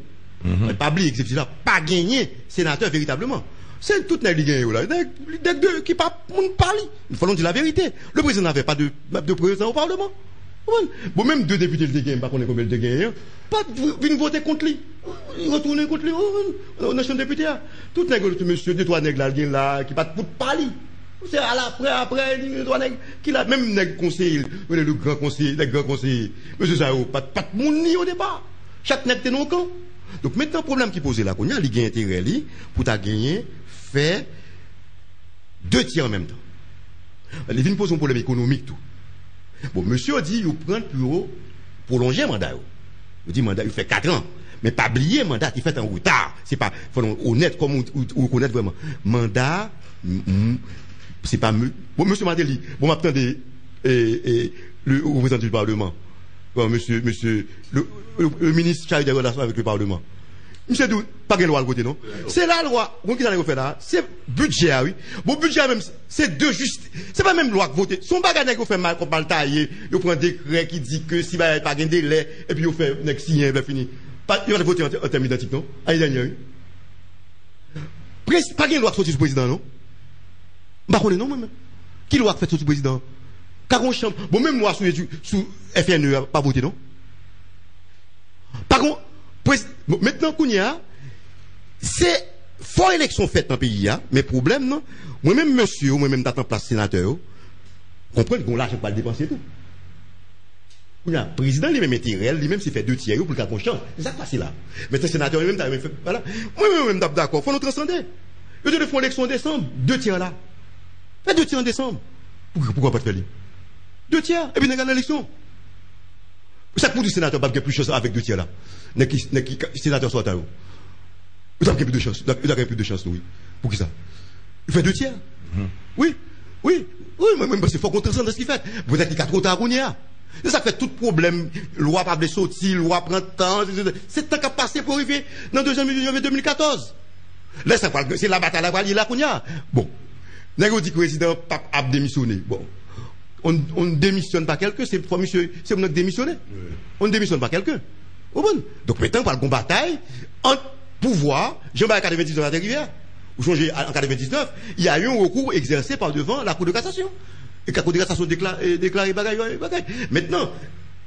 Pas oublier l'exécutif là, pas gagner sénateur véritablement. C'est tout n'est gagné là. Des deux qui pas parler. Il faut dire la vérité. Le président n'avait pas de président au Parlement. Bon, même deux députés le gagnent, pas qu'on est combien de gagnent, pas venir voter contre lui. Ils retournent contre lui, on a un député. Tout nègre, monsieur, deux, trois nègres là, qui pas pour parler. C'est à après, deux, trois nègres, qui l'a, même nègre conseiller, le grand conseiller, les grands conseillers. Monsieur Sao, pas de monde ni au départ. Chaque nègre est dans le camp. Donc maintenant, le problème qui pose là, qu'on a, il y a intérêt, pour ta gagner, faire deux tiers en même temps. Il vient poser un problème économique, tout. Bon, monsieur dit, il prend pour prolonger le mandat. Il dit, mandat, il fait 4 ans. Mais pas oublier mandat, il fait en retard. C'est pas, faut honnête, comme on reconnaît vraiment. Mandat, c'est pas, bon, monsieur Mandeli, bon, m'attendez, le représentant du Parlement. Bon, monsieur, le ministre chargé des relations avec le Parlement. Monsieur Dou, pas de loi à côté, non? C'est la loi. Bon, qu'est-ce qu'on fait là? C'est budget, oui. Bon, budget même, c'est de juste, c'est pas même loi que voter. Son bagage qu'on fait mal, qu'on parle tailler, il prend un décret qui dit que si va pas de délai, et puis il fait, signer, ben fini. Il va voter en termes identiques, non? Année dernière, oui. Pas de loi qui sortit du président, non? Bah, on est non, même. Qui loi qui fait sortir du président? Car on chambre. Bon, même loi sous FNE, pas voté, non? Par contre, maintenant qu'on y a, c'est fort élection faite dans le pays, mais problème, non? Moi-même, monsieur, moi-même, t'attends place sénateur, comprenez qu'on lâche pas le dépenser tout. Le président, lui-même, intérêt, lui-même, s'il fait 2 tiers pour le cas qu'on change. C'est ça qui passe là. Mais le sénateur, lui-même, t'as même fait, voilà. Moi-même, d'accord, faut nous transcender. Ils te font l'élection en décembre, 2 tiers là. Fais 2 tiers en décembre. Pourquoi pas te faire lui? 2 tiers, et puis, on a l'élection. Ça pour du sénateur, pas plus de chance avec 2 tiers là. Le sénateur soit à vous. Vous avez plus de chance. Vous avez plus de chance, oui. Pour qui ça? Il fait 2 tiers. Oui. Même parce qu'il faut qu'on transcende ce qu'il fait. Vous êtes trop tard, on y a. C'est ça fait tout problème. Loi pas de sortir, loi prend temps. C'est le temps qui a passé pour arriver dans 2 janvier 2014. Là, c'est la bataille là qu'on y a. Bon. Nous dit que le président a démissionné. Bon. On ne démissionne pas quelqu'un, c'est pour monsieur, c'est pour nous démissionner. Oui. On ne démissionne pas quelqu'un. Bon. Donc maintenant, on parle de bataille entre pouvoir. Jean-Baptiste 99 à Rivière. Vous changez en 99, il y a eu un recours exercé par devant la Cour de cassation. Et la Cour de cassation déclaré bagaille. Maintenant,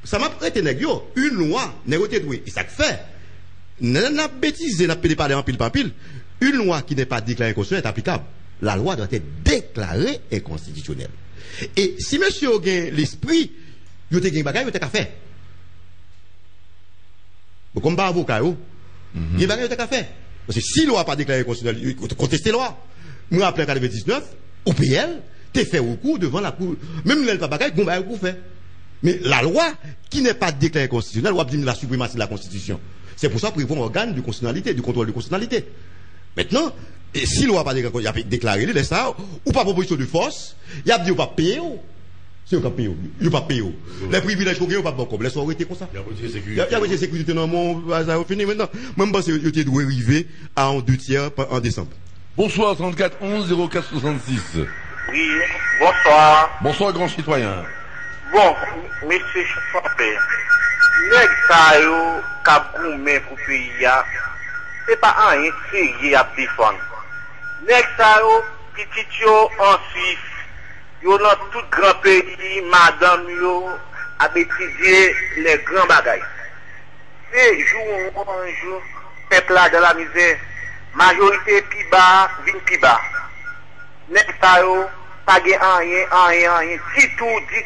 ça m'a prêté une loi, négociée, et ça fait. N'a bêtisé, n'a pas parlé en pile. Une loi qui n'est pas déclarée constitutionnelle est applicable. La loi doit être déclarée inconstitutionnelle. Et si monsieur a l'esprit, il a un bagage, il a fait. Comme pas avocat, il y a un bagage, il a fait. Parce que si la loi n'a pas déclaré constitutionnelle, il faut contester la loi. Moi, après 99, au PL, tu fait recours devant la Cour. Même si pas bagage, bon, bah, vous fait. Mais la loi qui n'est pas déclarée constitutionnelle, on dit la suprématie de la Constitution. C'est pour ça qu'il faut un organe de constitutionnalité, du contrôle de constitutionnalité. Maintenant, et si la loi n'a pas déclaré, il ça, ou pas proposition de force, il a dit, ou pas payer, c'est ou pas payer, il pas payer. Les privilèges qu'on gagne, pas bon, comme les soins arrêtés comme ça. Il y a une sécurité dans mon, ça va finir maintenant. Même pas si il doit arriver à en 2 tiers en décembre. Bonsoir, 34 11 04 66. Oui, bonsoir. Bonsoir, grand citoyen. Bon, monsieur Champé, nèg sa yo k'ap goumé pour pays ya, c'est pas rien sérieux à défendre. Nèg sa yo petit yo en Suisse, yo dans tout grand pays, madame yo a étudié les grands bagailles. C'est jour en jour, peuple là dans la misère, majorité pi bas, vin pi bas. Nèg sa yo pas rien, du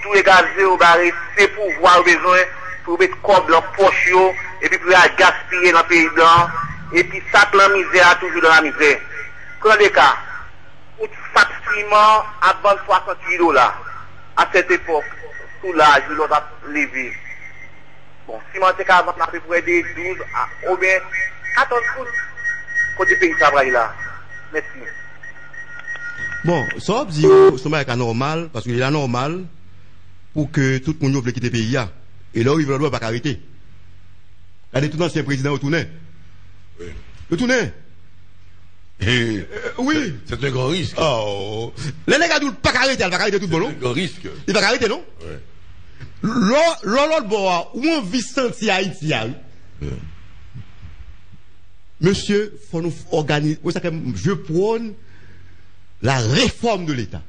tout égalisé au barré, c'est pour voir besoin, pour mettre comme dans poche, et puis pour gaspiller dans le pays blanc, et puis ça, la misère, toujours dans la misère. Prenez des cas, pour sac ciment à 68 $, à cette époque, tout l'âge, l'on a levé. Bon, ciment, c'est qu'à vendre à peu près des 12 ou bien 14 coups, côté pays travail là. Merci. Bon, ça dit c'est normal, parce qu'il est normal pour que tout le monde veut quitter le pays. Et là, il ne veut pas arrêter. Regardez tout l'ancien président au tourné. Oui. Le tourné. Oui. C'est un grand risque. Oh. Les nègres ne pas arrêter, il va arrêter tout le monde. C'est un grand risque. Il va arrêter, non? Oui. L'autre bois, où on vit senti Haïti, monsieur, il faut nous organiser. Je prône la réforme de l'État.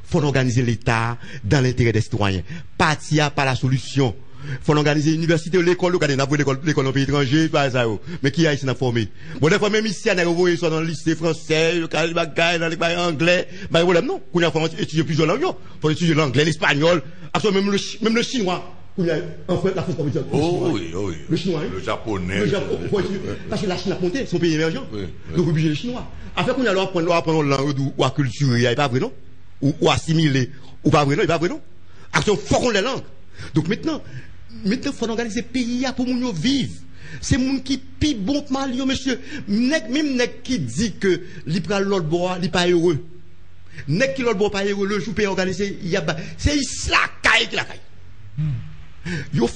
faut organiser l'État dans l'intérêt des citoyens. Partia pas la solution. Faut organiser l'université, l'école, regardez, n'a pas l'école dans pays étranger, pas ça, mais qui a ici n'a formé. Bon, des fois, même ici, on a envoyé soit dans le lycée français, le bagaille, dans les bagailles anglais, bah, voilà, non. Qu'on a fait étudier plusieurs langues, faut étudier l'anglais, l'espagnol, absolument même le chinois. En fait, la France comme oh oui, oui. Le chinois, le japonais. Parce que la Chine a compté, son pays émergent. Donc, obligé les chinois. Après, qu'on a apprendre langue ou à culture, il n'y a pas vrai, non? Ou assimiler, ou pas vrai, non? Il pas vrai, non? Action, faut qu'on les langues. Donc, maintenant, il faut organiser le pays pour nous vivre. C'est moun qui pi bon mal, monsieur. Même nek qui dit que l'ipra l'autre bois, il pas heureux. Nek qui l'autre bois pas heureux, le jour pays organisé, il y a, c'est ici la caille qui la caille. Yo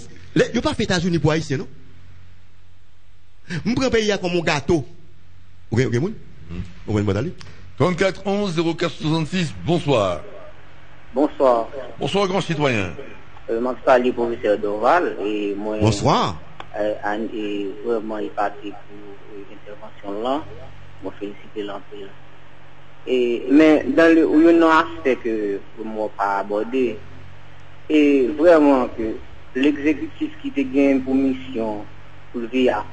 pas fait États-Unis pour haïtien, non? M'prend pays comme un gâteau. Ok, moun? On va une bonne 34 11 04 66, bonsoir. Bonsoir. Bonsoir, grand citoyen. Je m'appelle professeur Dorval et moi. Bonsoir. Et vraiment, il parti pour l'intervention là. Je félicite l'entrée. Mais dans le aspect que moi pas abordé, et vraiment que l'exécutif qui te gagne pour mission pour le VIA.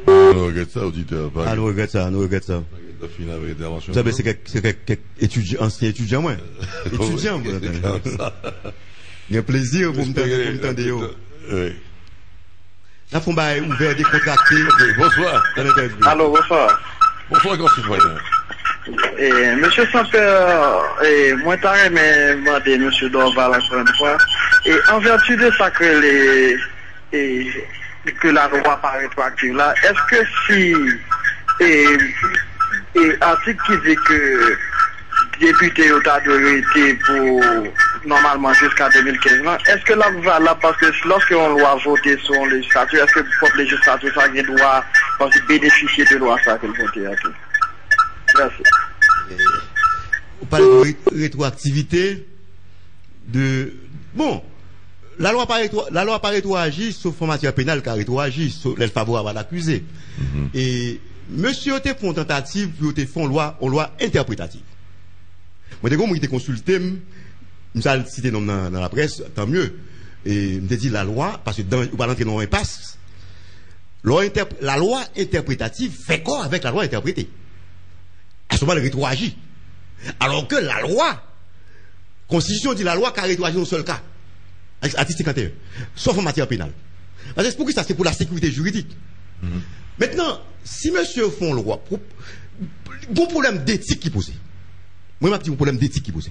On regrette ça, auditeur. Ah, nous regrette ça, nous regrette ça. Vous savez, c'est quelques étudiants, anciens étudiants, moi. Étudiants, moi. Il y a plaisir pour me tendre. Oui. Là, faut ouvert, décontracté. Bonsoir. Allô, bonsoir. Bonsoir, grand citoyen. Monsieur Sampeur, moi t'arrête mais demandé monsieur Dorval encore une fois. Et en vertu de ça que la loi pas rétroactive là, est-ce que si article qui dit que député au tas de été pour normalement jusqu'à 2015 là, est-ce que là valable parce que lorsqu'on doit voter sur le législature, est-ce que pour le législature ça doit bénéficier de loi ça que le voter à tout? Merci. On parle de rétroactivité de bon, la loi pas rétroagit sauf en matière pénale car rétroagit sauf l'aide favorable à l'accusé. Et monsieur te font tentative pour te font loi interprétative. Moi j'ai été consulté, me cité dans la presse, tant mieux. Et me dit la loi parce que dans ou pas rentrer dans un impasse. La loi interprétative fait quoi avec la loi interprétée? À ce moment, elle rétroagit. Alors que la loi, Constitution dit la loi qui a rétroagi dans un seul cas. Article 51. Sauf en matière pénale. Parce que pour ça, c'est pour la sécurité juridique. Maintenant, si monsieur font loi, bon problème d'éthique qui pose. Moi, je dis un problème d'éthique qui pose.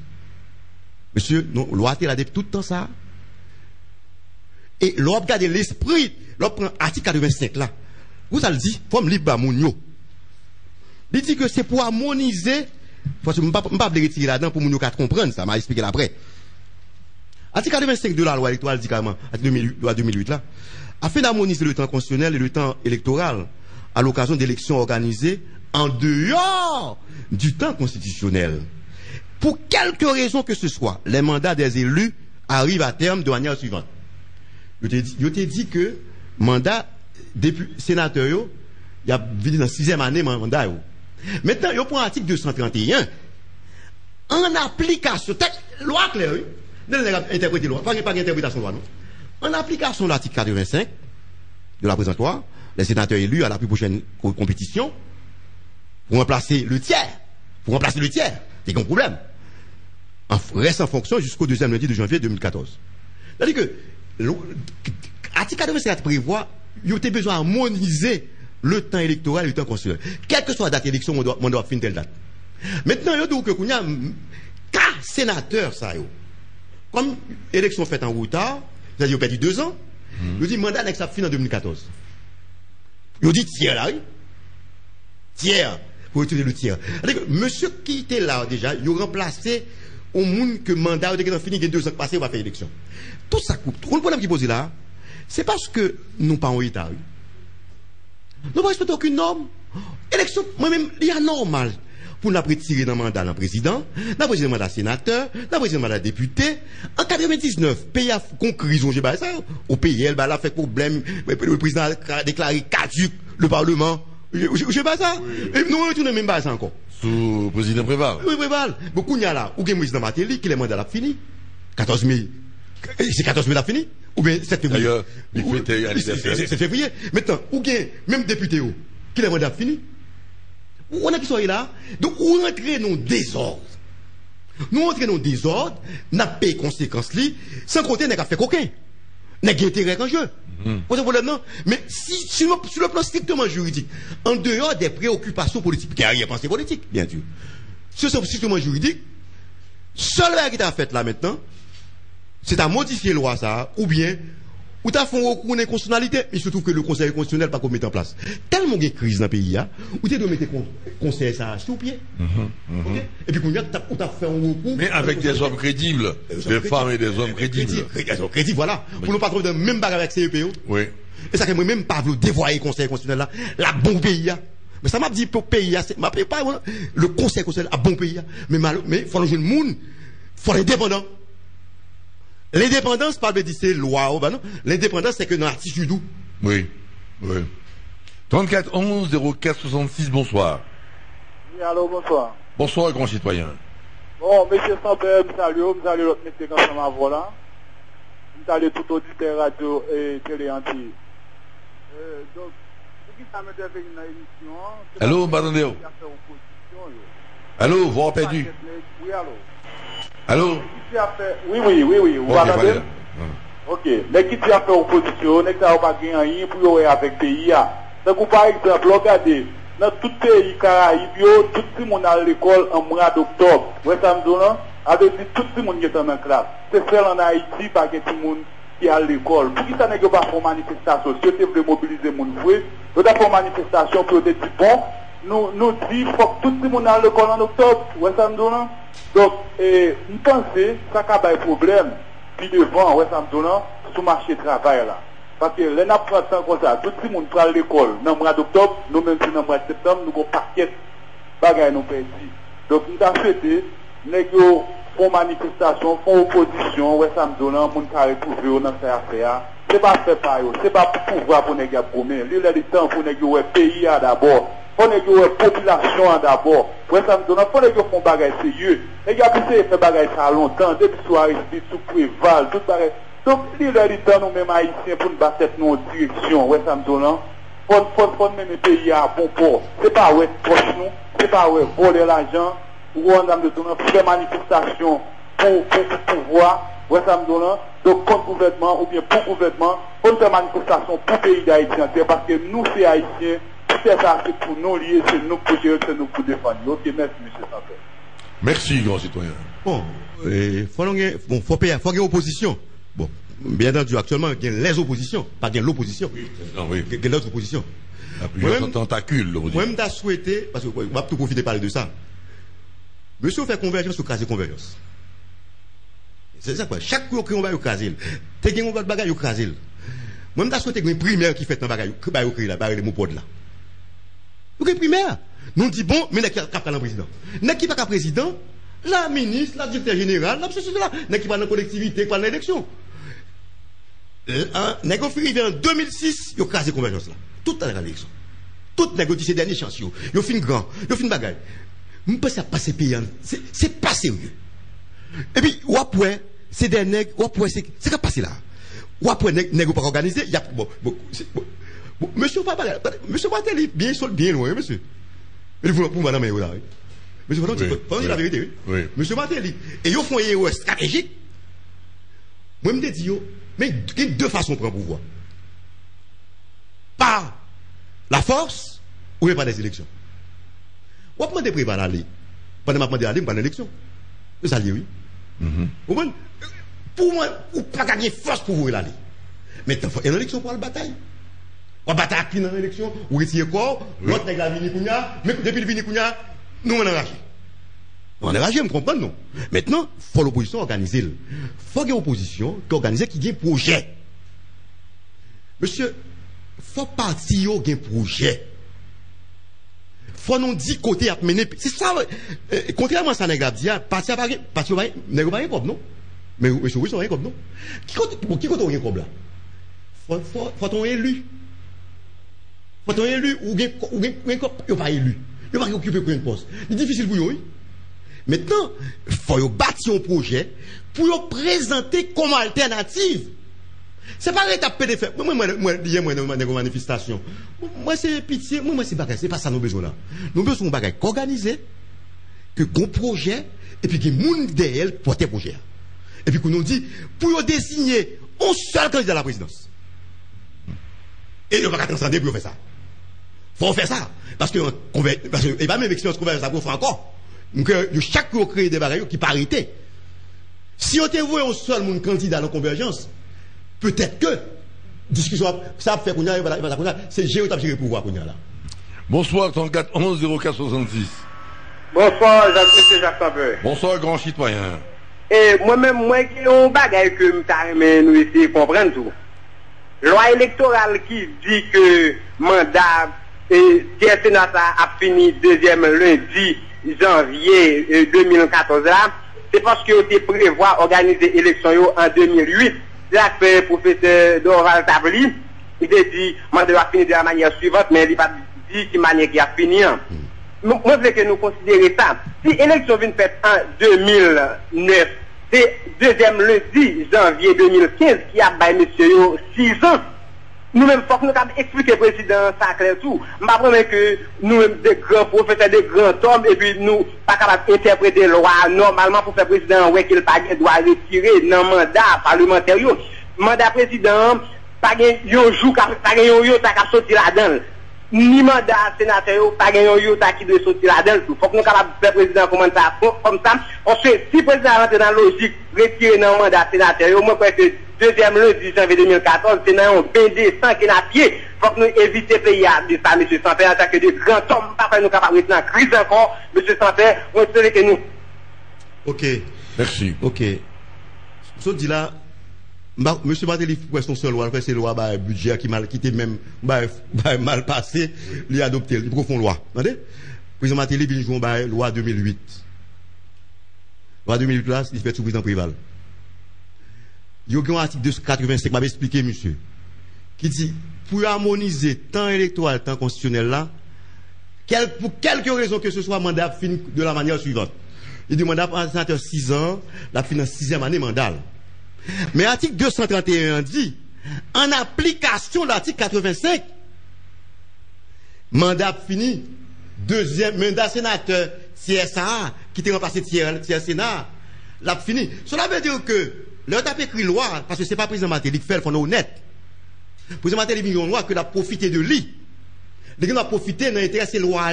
Monsieur, non, loi, il a depuis tout le temps ça. Et l'on regarde l'esprit, l'on prend article 85 là. Vous allez dire, faut me libre mounio. Il dit que c'est pour harmoniser, parce que je ne peux pas retirer là-dedans pour nous comprendre, ça m'a expliqué après. Article 85 de la loi électorale dit carrément, loi 2008 là, afin d'harmoniser le temps constitutionnel et le temps électoral à l'occasion d'élections organisées en dehors du temps constitutionnel. Pour quelque raison que ce soit, les mandats des élus arrivent à terme de manière suivante. Je t'ai dit que mandat sénateur, il y a dans la 6e année mandat. Maintenant, il prend l'article 231 en application, loi claire, interpréter loi, pas d'interprétation loi, non. En application de l'article 85 de la présente loi, les sénateurs élus à la plus prochaine compétition pour remplacer le tiers. C'est un problème. Reste en fonction jusqu'au 2e lundi de janvier 2014. C'est-à-dire que l'article 85 prévoit qu'il y a besoin d'harmoniser le temps électoral et le temps constitutionnel. Quelle que soit la date d'élection, on doit finir telle date. Maintenant, il y a donc qu'il y a cas sénateur, ça, comme élection faite en retard, c'est-à-dire qu'il a perdu 2 ans, il dit mandat n'est que ça finit en 2014. Il dit tiers là, oui. Tiers, pour retirer le tiers. C'est-à-dire que monsieur qui était là déjà, il a remplacé au monde que mandat, il a fini, il y a 2 ans passés, on va faire élection. Tout ça coupe. Le problème qui est posé là, c'est parce que nous pas en retard. Nous ne respectons aucune norme. Élection, moi-même, il y a normal. Pour nous retirer dans le mandat d'un président, dans le mandat sénateur, dans le mandat député. En 99, pays a conclu, au pays, elle a fait problème, le président a déclaré caduc le Parlement. Je sais pas ça. Et nous, on ne même pas ça encore. Sous président Préval. Oui, Préval. Beaucoup y a là. Ou bien président Matéli, qui les mandat a fini. 14 000. C'est 14 000 a fini. Ou bien 7 février. D'ailleurs, il fêtait anniversaire. C'est février. Maintenant, ou bien, même député, qui les mandat a fini. On a qui sont là. Donc, on rentre dans le désordre. Nous entrons dans le désordre, n'a pas de conséquences, sans compter n'a qu'à faire coquin. N'a pas d'intérêt en jeu. Non? Mais si, sur le plan strictement juridique, en dehors des préoccupations politiques, il n'y a rien pensée politique, bien sûr. Sur le plan strictement juridique, seul qui t'a fait là maintenant, c'est à modifier la loi ça, ou bien, ou t'as fait un recours d'inconstitutionnalité, il se trouve que le Conseil constitutionnel pas qu'on mette en place. Tellement il y a une crise dans le pays, où tu dois mettre le Conseil ça sous pied. Okay? Et puis, tu as fait un recours. Mais avec des hommes crédibles, des femmes et des hommes crédibles. Crédibles, voilà. Pour ne pas trouver dans le même bagarre avec CEPO. Oui. Et ça, que moi-même, pas voulu dévoyer le Conseil constitutionnel là, la bon pays. Mais ça m'a dit pour le pays, m'a pas le Conseil constitutionnel à bon pays. Mais il faut le jeune monde, il faut les dépendants. L'indépendance, pas de dire c'est loi, bah non. L'indépendance, c'est que dans l'attitude d'où. Oui, oui. 34 11 04 66, bonsoir. Oui, allô, bonsoir. Bonsoir, grand citoyen. Bon, monsieur Sampère, je salue l'autre monsieur quand ça m'a là. Je salue tout auditeur radio et télé anti. Donc, ce qui ça me devait une émission. Allô, Badandéo. Allô, voix perdu. Oui, allô. Allô? Oui, vous m'entendez? Ok. Mais qui a fait opposition, n'est-ce pas gagné pour y avec pays. Donc, par exemple, regardez, dans tout pays Caraïbes, tout le monde à l'école en mois d'octobre. Vous savez, avec tout le monde qui est en classe. C'est seul en Haïti, pas que tout le monde qui est à l'école. Pour qui ça n'est pas pour manifestation? Si vous voulez mobiliser mon frère, vous avez fait manifestation pour dire bon, nous dit faut que tout le monde à l'école en octobre. Vous savez, donc, nous pensons que ça a un problème, puis devant, ouais, ça me donne, sur le marché du travail là. Parce que les nappes comme ça, tout le monde prend à l'école, dans le mois d'octobre, nous même si dans le mois de septembre, nous avons un paquet de bagages nous perdus. Donc, nous avons fait, nous font manifestation, font opposition, ouais, ça me donne, nous avons retrouvé dans cette affaire. Ce n'est pas fait par eux, ce n'est pas pour pouvoir pour nous promets. Il y a des temps pour nous pays d'abord. Faut que la population d'abord. Pour ça me donne, faut que font bagage sérieux. Les gars, puis fait bagage ça longtemps, depuis soir, sous Préval, tout bagage. Donc, il y a des temps, nous même haïtiens, pour nous battre nos directions. Ouais, ça me donne. Faut même les pays à bon port. C'est pas ouais, proche nous, c'est pas ouais, voler l'argent, ou on a besoin de faire manifestation pour pouvoir. Ouais, ça me donne. Donc, contre gouvernement, ou bien pour gouvernement, on fait manifestation pour le pays d'Haïti, parce que nous, c'est haïtiens. C'est ça, c'est pour nous lier, c'est nous pour gérer, c'est nous pour défendre. Ok, merci, monsieur Sampère. Merci, grand citoyen. Bon, faut payer, faut qu'il y ait opposition. Bon, bien entendu, actuellement, il y a les oppositions, pas qu'il y a l'opposition. Non, oui. Il y a l'autre opposition. La plusieurs tentacules, l'opposition. Moi-même, j'ai souhaité, parce que, on va tout profiter de parler de ça. Monsieur fait convergence ou craser convergence. C'est ça quoi. Chaque fois qu'on va au craser, t'es gagné un bagage au craser. Moi-même, j'ai souhaité une primaire qui fait un bagage, qui va au craser là, par les mots pod là. Vous avez primaire. Nous dit bon, mais n'est qui pas le président. N'est qui pas le président, la ministre, la directeur général, la société là, n'est qui pas dans la collectivité, pas dans l'élection. N'est qui arrivé en 2006, il a crasé convergence là. Tout dans l'élection. Tout négocié ces dernières chances. Il a fait grand, il a fait une bagaille. Je pense que ça passe pays, c'est pas sérieux. Et puis, ou après, c'est des nègres, ou après, c'est qu'à passer là. Ou après, nègres pas organisé, il y a, monsieur Matéli, bien loin, monsieur. Mais vous pour madame là. Monsieur Matéli, pensez la vérité. Oui. Monsieur Matéli. Et ils font un stratégique. Moi, je me dis, mais il y a deux façons de prendre le pouvoir. Par la force ou par des élections. Ou pas de préparer aller. Pendant que je demande aller, je pas l'élection. C'est ça, oui. Pour moi, ou pas gagner force pour vous aller. Mais il faut une élection pour la bataille. On va battre dans l'élection, ou retirer corps, l'autre n'est pas venu Kounia, mais depuis le venu Kounia, nous on est enragés. On est enragés, vous comprenez, non? Maintenant, il faut l'opposition organiser. Il faut qu'il y ait l'opposition qui organise, qui ait un projet. Monsieur, il faut partir qui ait un projet. Il faut nous dire côté à mener. C'est ça, contrairement à ça, n'est-ce pas, partir à n'est pas comme non? Mais monsieur, oui, c'est rien comme non? Qui compte rien comme là? Faut qu'on élu. Faut qu'on élu ou pas élu. Ils ne vont pas occuper pour une poste. C'est difficile pour eux, oui. Maintenant, il faut bâtir un projet pour le présenter comme alternative. C'est pas l'étape PDF. Moi, une manifestation. Moi, c'est pitié. Moi, c'est bagage. C'est pas ça, nos besoins là. Nous besoin de bagage organisé, que bon projet, et puis qu'il y ait monde derrière pour tes projets. Et puis qu'on nous dit, pour désigner un seul candidat à la présidence. Et il ne va pas transcender pour faire ça. Faut faire ça. Parce que, et pas même expérience qu'on va faire ça pour faire encore. Donc, chaque fois, créer des barrières qui parité. Si on te voit un seul monde candidat à la convergence, peut-être que, discussion, ça fait qu'on y a, c'est gérer le pouvoir qu'on y a là. Bonsoir, 34 11 04 66. Bonsoir, Jacques Sampeur. Bonsoir, grand citoyen. Et moi-même, moi, qui ai un bagage que nous essayons de comprendre tout. Loi électorale qui dit que mandat et Sénat a fini deuxième lundi janvier 2014 là, c'est parce que vous prévoit organiser l'élection en 2008. Là, le professeur Dorval Tabli, il a dit mandat a fini de la manière suivante, mais il n'a pas dit de manière qui a fini. Moi, je veux que nous considérions ça. Si l'élection vient faite en 2009, c'est deuxième lundi janvier 2015 qui a baillé monsieur 6 ans. Nous-mêmes, il faut que nous expliquions au président ça clair tout. Je ne promets que nous-mêmes, des grands professeurs, des grands hommes, et puis nous, pas capables d'interpréter la loi normalement pour faire président, ouais, qu'il doit retirer dans le mandat parlementaire. Mandat président, pas un jour, pas un jour, qui sorti là-dedans. Ni mandat sénateur, pas un jour, qui doit sortir là-dedans. Il faut que nous capables de faire président comme ça. Parce que si le président rentre dans la logique, retirer dans le mandat sénateur, au moins, que deuxième lundi janvier 2014, c'est dans un bain décent qui est à pied. Il faut que nous éviter le pays de ça, M. Sampeur, en tant que de grands hommes, pas nous capables de rester en crise encore, M. Sampeur, on espère que nous. Ok. Merci. Ok. Ce dit là, M. Matéli, pour son seul loi, c'est loi, budget qui était même mal passé, il a adopté, il profond loi. Attendez? Le président Matéli vient jouer une loi 2008. Loi 2008 là, il fait sous président Préval. Il y a un article 285, m'a expliqué, monsieur, qui dit, pour harmoniser tant électoral, tant constitutionnel là, pour quelque raison que ce soit, mandat fin de la manière suivante. Il dit, mandat pour un sénateur 6 ans, la fin de 6e année mandat. Mais l'article 231 dit, en application de l'article 85, mandat fini, deuxième, mandat sénateur, CSA, qui était remplacé tiers Sénat, l'a fini. Cela veut dire que, l'on a écrit loi, parce que ce n'est pas le président Matéli qui fait, il faut être honnête. Le président Matéli a une loi que a profité de lui. Les gens ont profité dans l'intérêt de la loi.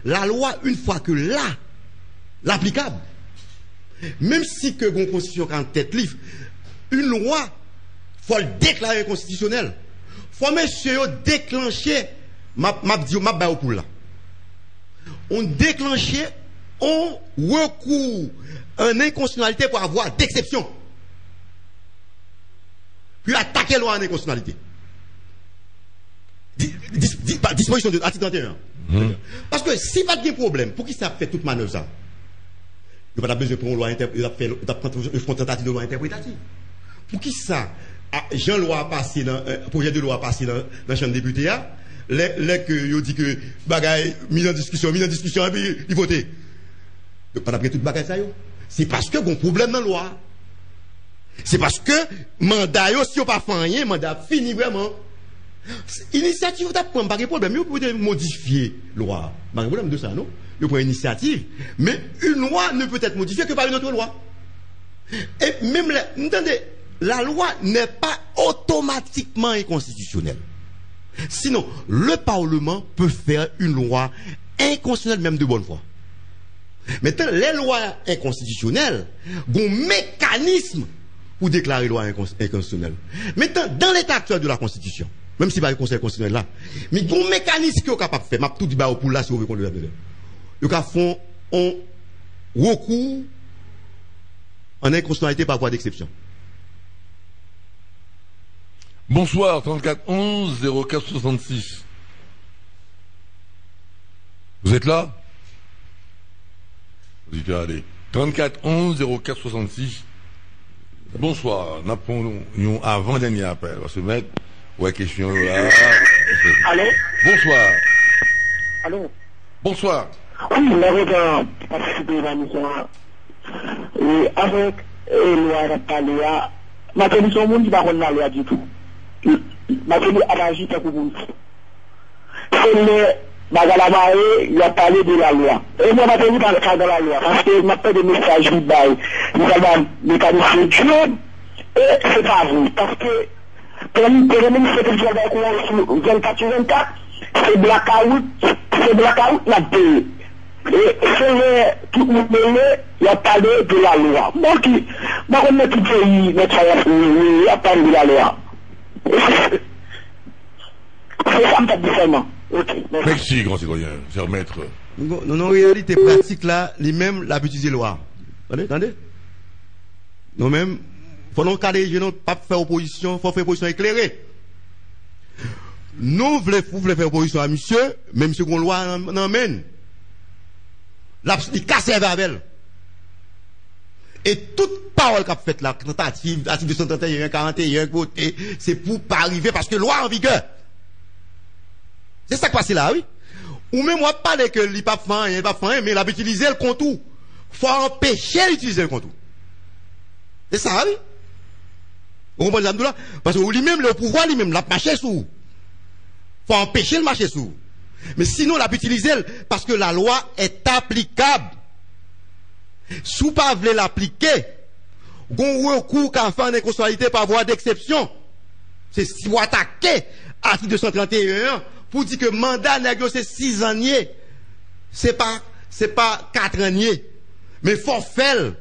La loi, une fois que là, l'applicable, même si que la constitution 47 livres, une loi, il faut le déclarer constitutionnel. Il faut monsieur déclencher, ma pour là. On déclenchait, on recourt en inconstitutionnalité pour avoir d'exception. Puis attaquer la loi en inconstitutionnalité. Disposition de l'article 31. Parce que si pas de problème, pour qui ça fait toute manœuvre ça? Il n'y a pas besoin de prendre une loi interprétative, de loi interprétative. Pour qui ça? Jean loi passé dans projet de loi passé dans la chambre député, les que yo dit que bagaille mis en discussion et puis il votait. Pas d'après toute bagaille ça yo. C'est parce que bon problème dans la loi. C'est parce que mandat yo si on pas fait rien, mandat fini vraiment. Initiative d'apprendre pas de problème, vous pouvez modifier la loi. Pas de problème de ça non. Vous prenez une initiative, mais une loi ne peut être modifiée que par une autre loi. Et même entendez, la loi n'est pas automatiquement inconstitutionnelle. Sinon, le Parlement peut faire une loi inconstitutionnelle même de bonne foi. Maintenant, les lois inconstitutionnelles ont un mécanisme pour déclarer loi inconstitutionnelle. Maintenant, dans l'état actuel de la Constitution, même si pas le Conseil constitutionnel là, mais il y a un mécanisme qui est capable de faire. Je tout dit pour là si vous voulez qu'on le fasse. Ils font un recours en inconstitutionnalité par voie d'exception. Bonsoir, 34 11 04 66. Vous êtes là? Vous dites, allez. 34 11 04 66. Bonsoir. Nous avons avant-dernier appel. On va se mettre. Ouais, question là. Allô? Bonsoir. Allô? Bonsoir. Oui, la participer à la mission. Et avec loi parler à ma commission monde qui va pas la loi du tout. Ma commission a agi pour vous. C'est le Bagalamae, il a parlé de la loi. Et moi, je vais parler de la loi. Parce que ma pas de message du bail, nous avons mécanisme Dieu. Et c'est pas vrai. Parce que pour le ministre de l'Agriculture, 24-24, c'est blackout la paix. Et c'est tout le monde il a parlé de la loi. Moi, on est tout pays, il a parlé de la loi. C'est ça, me fait seulement. Merci, grand citoyen, cher maître. Non, en réalité pratique là, lui-même l'a utilisé loi. Attendez. Nous-mêmes, faut non cadrer, je ne pas faire opposition, faut faire opposition éclairée. Nous voulons faire opposition à monsieur, mais monsieur qu'on loi n'emmène. Il casse les Babel. Et toute parole qu'a faite là, tentative, article 231, 41, côté, c'est pour pas arriver parce que loi en vigueur. C'est ça qui passe là, oui. Ou même moi parler que il pas fait, mais il a utilisé le contour. Faut empêcher d'utiliser le contour. C'est ça, oui. Vous comprenez ça? Parce que lui-même, le pouvoir, lui-même, l'a marché sous. Faut empêcher le marché sous. Mais sinon, l'a utilisé parce que la loi est applicable. Si vous ne voulez pas l'appliquer, vous recours qu'à faire une inconstitutionnalité par voie d'exception. C'est si vous attaquez article 231 pour dire que mandat négocié 6 années, c'est pas 4 années. Mais faut faire.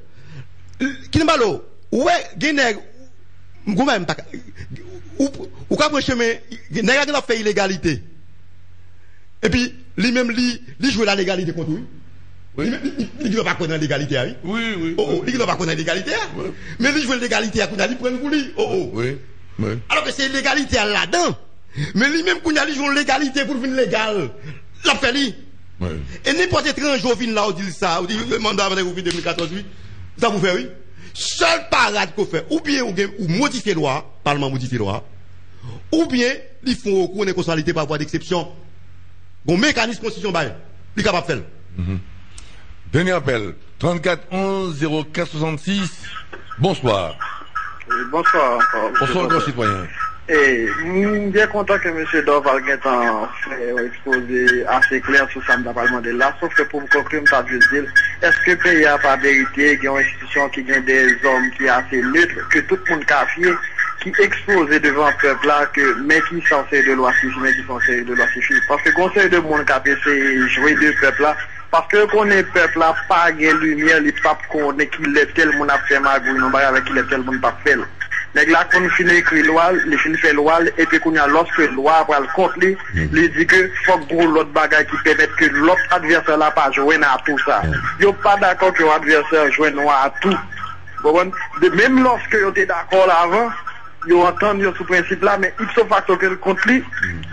Qui n'est pas là? Ouais, Guinée, ou même, ou quand vous chemin, Guinée a fait illégalité. Et puis, lui-même, lui joue la légalité contre lui. Oui. Il ne va pas connaître l'égalité. Oui. Il ne va pas connaître l'égalité. Oui. Mais lui joue l'égalité à Kounali pour lui. Oui. Alors que c'est l'égalité là-dedans. Mais lui-même, Kounali joue l'égalité pour venir légal. La fait lui. Oui. Et n'importe étranger au fin là, on dit ça. On dit le mandat avec vous 2014, oui. Ça vous fait, oui. Seul parade qu'on fait, ou bien ou modifier loi, Parlement modifier loi, ou bien ils font recours à une constitutionnalité par voie d'exception. Bon mécanisme constitution bail, il est capable de faire. Dernier appel, 34 11 04 66. Bonsoir. Bonsoir. Bonsoir, grand citoyen. Et nous bien content que M. Dorval ait fait exposé assez clair sur ça, n'a pas demandé là, sauf que pour vous conclure, je dire, est-ce que le pays a pas vérité, qu'il y a une institution qui a des hommes qui a assez neutres, que tout le monde café, qui expose devant le peuple là, que, mais qui sont censés de loi suffit, mais qui sont censés de loi suffit. Parce que le conseil de monde café, c'est jouer de peuple là, parce que qu'on est peuple là, pas de lumière, les papes qu'on est qu'il est tel monde a fait magouille, non, avec qu'il est tel monde pas fait. Mais là, quand on finit écrire loi, les films fait loi, et puis qu'on a lorsque loi va le contre lui, il dit que faut que l'autre bagaille qui permet que l'autre adversaire là pas jouer à tout ça. Yo pas d'accord que l'adversaire joue à tout. Même lorsque yo était d'accord là avant, yo entend yo sous principe là, mais ipso facto que contre lui,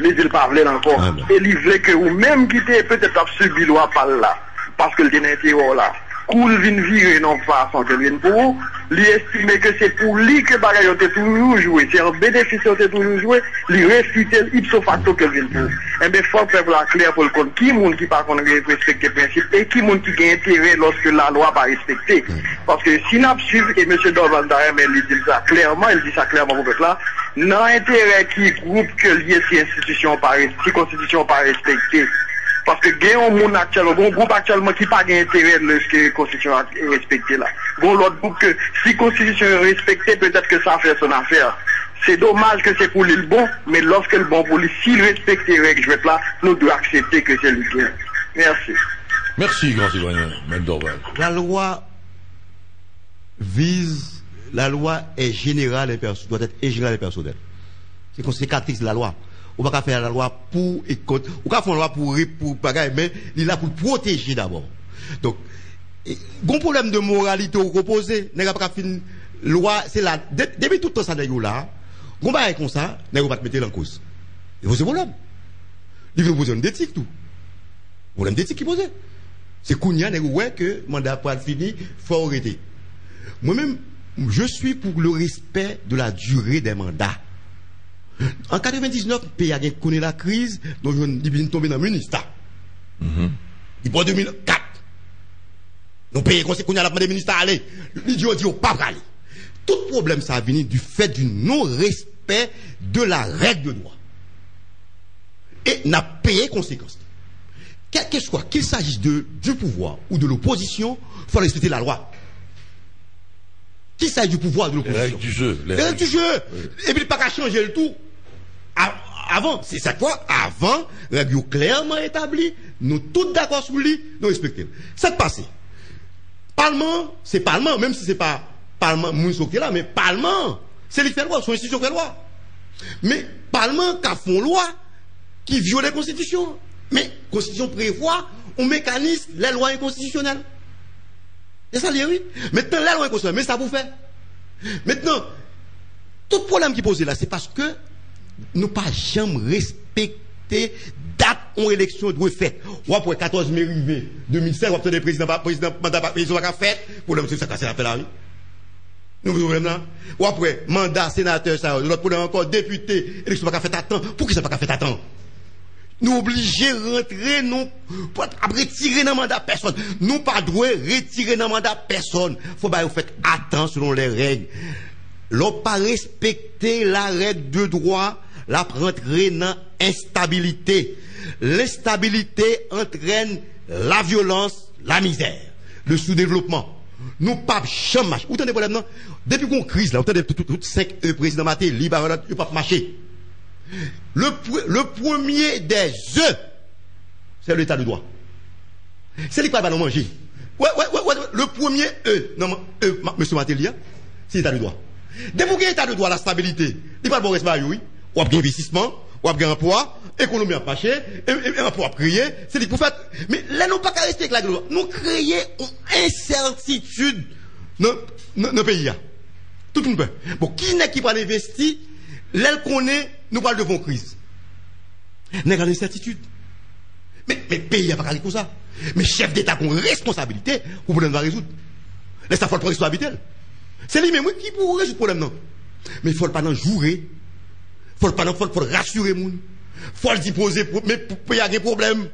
il dit pas vle encore. Et il veut que ou même qui était peut-être subi loi par là, parce que le dénetier là. Cool vin virer non façon que vient pour lui estimer que c'est pour lui que bagaille a toujours joué, c'est un bénéfice a toujours joué, lui réfuter ipso facto que vient pour. Et bien faut faire la clair pour le compte qui monde qui pas connaît respecter principe et qui monde qui a intérêt lorsque la loi pas respectée. Parce que si n'a suivre et monsieur Dorval Darem il dit ça clairement au peuple là, non intérêt qui groupe que lié si institution pas si constitution pas respectée. Parce que il y a un monde actuellement, un groupe actuellement qui n'a pas d'intérêt de ce que la Constitution est respectée là. Bon, l'autre groupe que si la Constitution est respectée, peut-être que ça fait son affaire. C'est dommage que c'est pour lui le bon, mais lorsque le bon pour lui, s'il respecte les règles là, nous devons accepter que c'est lui qui est. Merci. Merci, grand citoyen, M. Dorval. La loi est générale et personnelle, doit être générale et personnelle. C'est conséquences de la loi. On va pas faire la loi pour et contre. On va faire la loi pour bagaille, mais il est là pour protéger d'abord. Donc, bon problème de moralité au reposé, n'est pas fin loi, c'est là. Depuis tout le temps ça n'est là. On va comme ça, n'est pas mettre en cause. Et vous c'est problème. Il veut poser un d'éthique tout. Problème d'éthique qui pose. C'est Kounia n'est ouais que mandat pas fini, faut arrêter. Moi-même, je suis pour le respect de la durée des mandats. En 99, le pays a connu la crise, donc je suis tombé dans le ministère. Il pour 2004. Nous payons conseil qu'on a la demandé ministre à aller. L'idiot dit, pas aller. Tout problème, ça a venu du fait du non-respect de la règle de droit. Et n'a payé conséquence. Quel que soit, qu'il s'agisse du pouvoir ou de l'opposition, il faut respecter la loi. Qu'il s'agisse du pouvoir ou de l'opposition. Les règles du jeu. Les règles du jeu. Et puis, il n'y a pas qu'à changer le tout. Avant, c'est cette fois, avant, règle clairement établie, nous tous d'accord sur lui, nous respectons. C'est passé. Parlement, c'est Parlement, même si c'est pas Parlement, Mounsoké là, mais Parlement, c'est lui qui fait loi, son institution fait loi. Mais Parlement, qui font loi, qui viole la Constitution. Mais la Constitution prévoit un mécanisme, les lois inconstitutionnelles. C'est ça, oui. Maintenant, la loi inconstitutionnelle, mais ça vous fait. Maintenant, tout problème qui pose là, c'est parce que nous pas jamais respecté date en élection de fait. Ou après 14 mai arrivé 2005, ou après le président mandat pas fait, problème c'est ça casse la là. Nous problème là. Ou après mandat sénateur ça, l'autre problème encore député, élection pas fait à temps. Pour qui ça pas fait à temps? Nous obligés rentrer non pour retirer dans mandat personne. Nous pas droit retirer dans mandat personne. Faut pas vous faire attendre selon les règles. L'on pas respecter la règle de droit, la rentrer dans instabilité. L'instabilité entraîne la violence, la misère, le sous-développement. Nous pas jamais. Où t'en es problème non? Depuis qu'on crise là, vous avez tout 5 présidents maté, libéral, il pas marcher. Le premier des œufs, c'est l'état de droit. C'est lui qui va nous manger. Ouais. Le premier monsieur Matélia, c'est l'état de droit. Depuis qu'il y a l'état de droit, la stabilité, il va pas bon respect, oui. Ou bien investissement, ou bien emploi, économie à marché, et emploi à créer, c'est lui pour faire. Mais là, nous pas qu'à rester avec la loi. Nous créer une incertitude dans le pays. Tout le monde. Bon, qui n'est qui va investir, l'aile qu'on est, nous parlons de vos crises. N'est qu'à l'incertitude. Mais le pays n'a pas qu'à comme ça. Mais chef d'État qui ont une responsabilité, vous voulez nous résoudre. Laissez-moi faire le responsabilité. C'est lui-même qui pour résoudre le problème, non. Mais il ne faut pas nous jouer. Faut rassurer les gens. Faut le poser, mais pour y avoir des problèmes.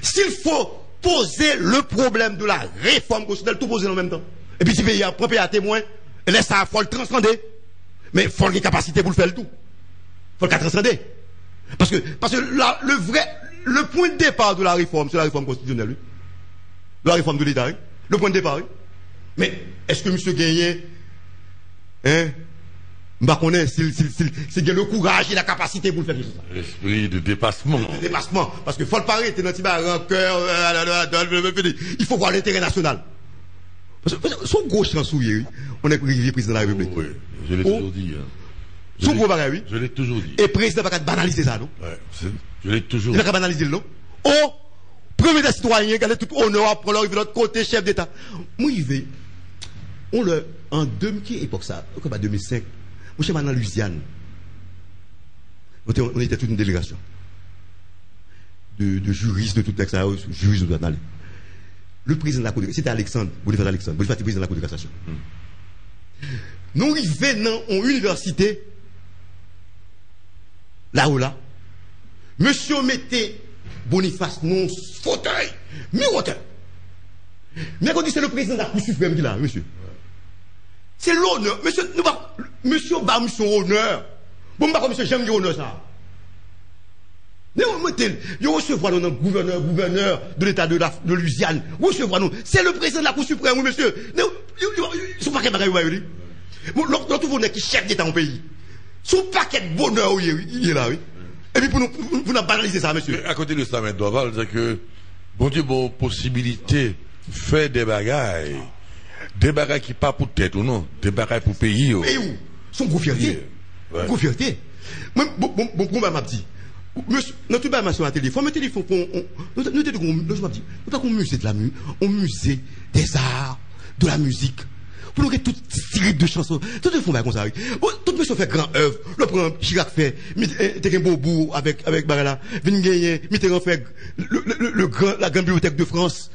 S'il faut poser le problème de la réforme constitutionnelle, tout poser en même temps. Et puis si pays a pays à témoin, laisse ça, faut le transcender. Mais faut avoir des capacités pour le faire le tout. Faut le transcender. Parce que le point de départ de la réforme, c'est la réforme constitutionnelle. Oui. La réforme de l'État, oui. Le point de départ, oui. Mais est-ce que M. Gagné, bah qu'on est, s'il a le courage et la capacité pour le faire ça. L'esprit de dépassement. De dépassement. Parce que faut le parer, t'es dans le rancœur, il faut voir l'intérêt national. Parce que son gros chansouillé, on est arrivé président de la République. Oui, je l'ai toujours dit. Son gros bagage, oui. Je l'ai toujours dit. Et le président va pas banaliser ça, non? Ouais, je l'ai toujours dit. Il va pas banaliser, non? Oh, premier des citoyens, qui a tout honneur pour leur de l'autre côté, chef d'État. Moi, il veut. On le, en 2000, quelle époque ça? Comme en 2005. Moi, je suis dans Louisiane. On était toute une délégation. De juristes, de tout ça, juristes de tout. Le président de la Cour de cassation, c'était Alexandre, Boniface Alexandre, Boniface président de la Cour de cassation. Nous arrivons dans une université, là, monsieur mettait Boniface non fauteuil, miroteur. Mais quand dit c'est le président de la Cour suprême qui est là, monsieur. C'est l'honneur. Monsieur bat son honneur. Bon, pas comme monsieur, j'aime l'honneur ça. Mais on mettez, vous recevez nous, gouverneur de l'État de Louisiane. Vous recevez nous. C'est le président de la Cour suprême, oui, monsieur. Son paquet de bagaille, oui. L'autre, vous n'êtes qui chef d'État au pays. Son paquet de bonheur, il est là, oui. Et puis, vous n'avez banalisé ça, monsieur. Mais à côté de ça, M. Doval, c'est que, bon Dieu, bon, possibilité, faire des bagailles. Des bagailles qui pas pour tête ou non, des bagailles pour pays. Pays où? Son gros fierté. Gros fierté. Bon, m'a dit. Monsieur, notre bain sur la téléphone, mais téléphone, nous pas qu'on musée de la musique, on musée des arts, de la musique. Pour nous que tout type de chansons, tout le monde comme ça. Tout monsieur fait grand œuvre. Le prend Chirac fait, t'es un beau bout avec Barala, Vingayé, Mitterrand fait la grande bibliothèque de France.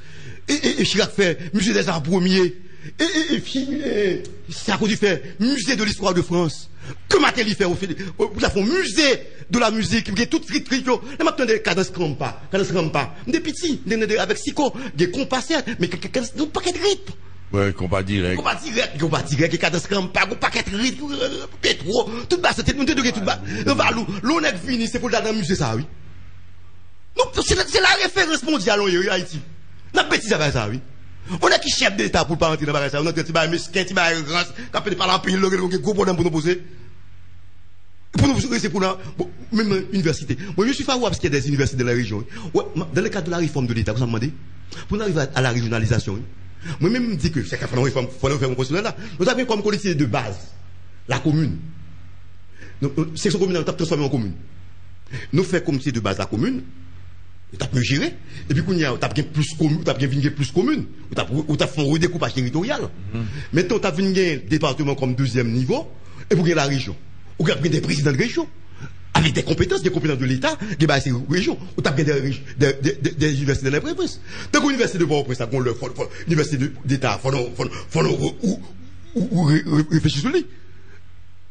Et Chirac fait musée des arts premiers. Et c'est à cause du fait, musée de l'histoire de France. Que m'a-t-il fait au fait? Vous avez musée de la musique, qui est toute frite, là maintenant des cadences pas. Des petits, avec Sico, des compassettes, mais nous pas de rythme. Ouais, compas direct, qui cadences pas, paquet de rythme, pétro, tout bas, c'était nous tout bas. L'on est fini, c'est pour aller dans le musée ça, oui. C'est la référence mondiale en Haïti. La bêtise avec ça, oui. On a qui chef d'État pour pas rentrer dans le ça. On a qui va mesquin, qui va grâce, qui peut pas l'empire, le gros problème pour nous poser. Pour nous c'est pour la même université. Moi je suis favorable parce qu'il y a des universités dans la région. Ouais, dans le cadre de la réforme de l'État, vous avez demandé pour arriver à la régionalisation. Moi même me dis que c'est qu'il faut faire un processus là. Nous avons comme collectivité de base la commune. C'est son commune on t'a transformé en commune. Nous faisons comme c'est de base la commune. Tu as pu gérer, et puis tu as plus communes, tu as plus communes, tu as fait un redécoupage territorial. Maintenant, tu as un département comme deuxième niveau, et pour la région. Ou tu as des présidents de région, avec des compétences de l'État, des bases de région, ou tu as des universités de la province. Donc, l'université de Port-au-Prince, l'université d'État, il faut réfléchir sur lui.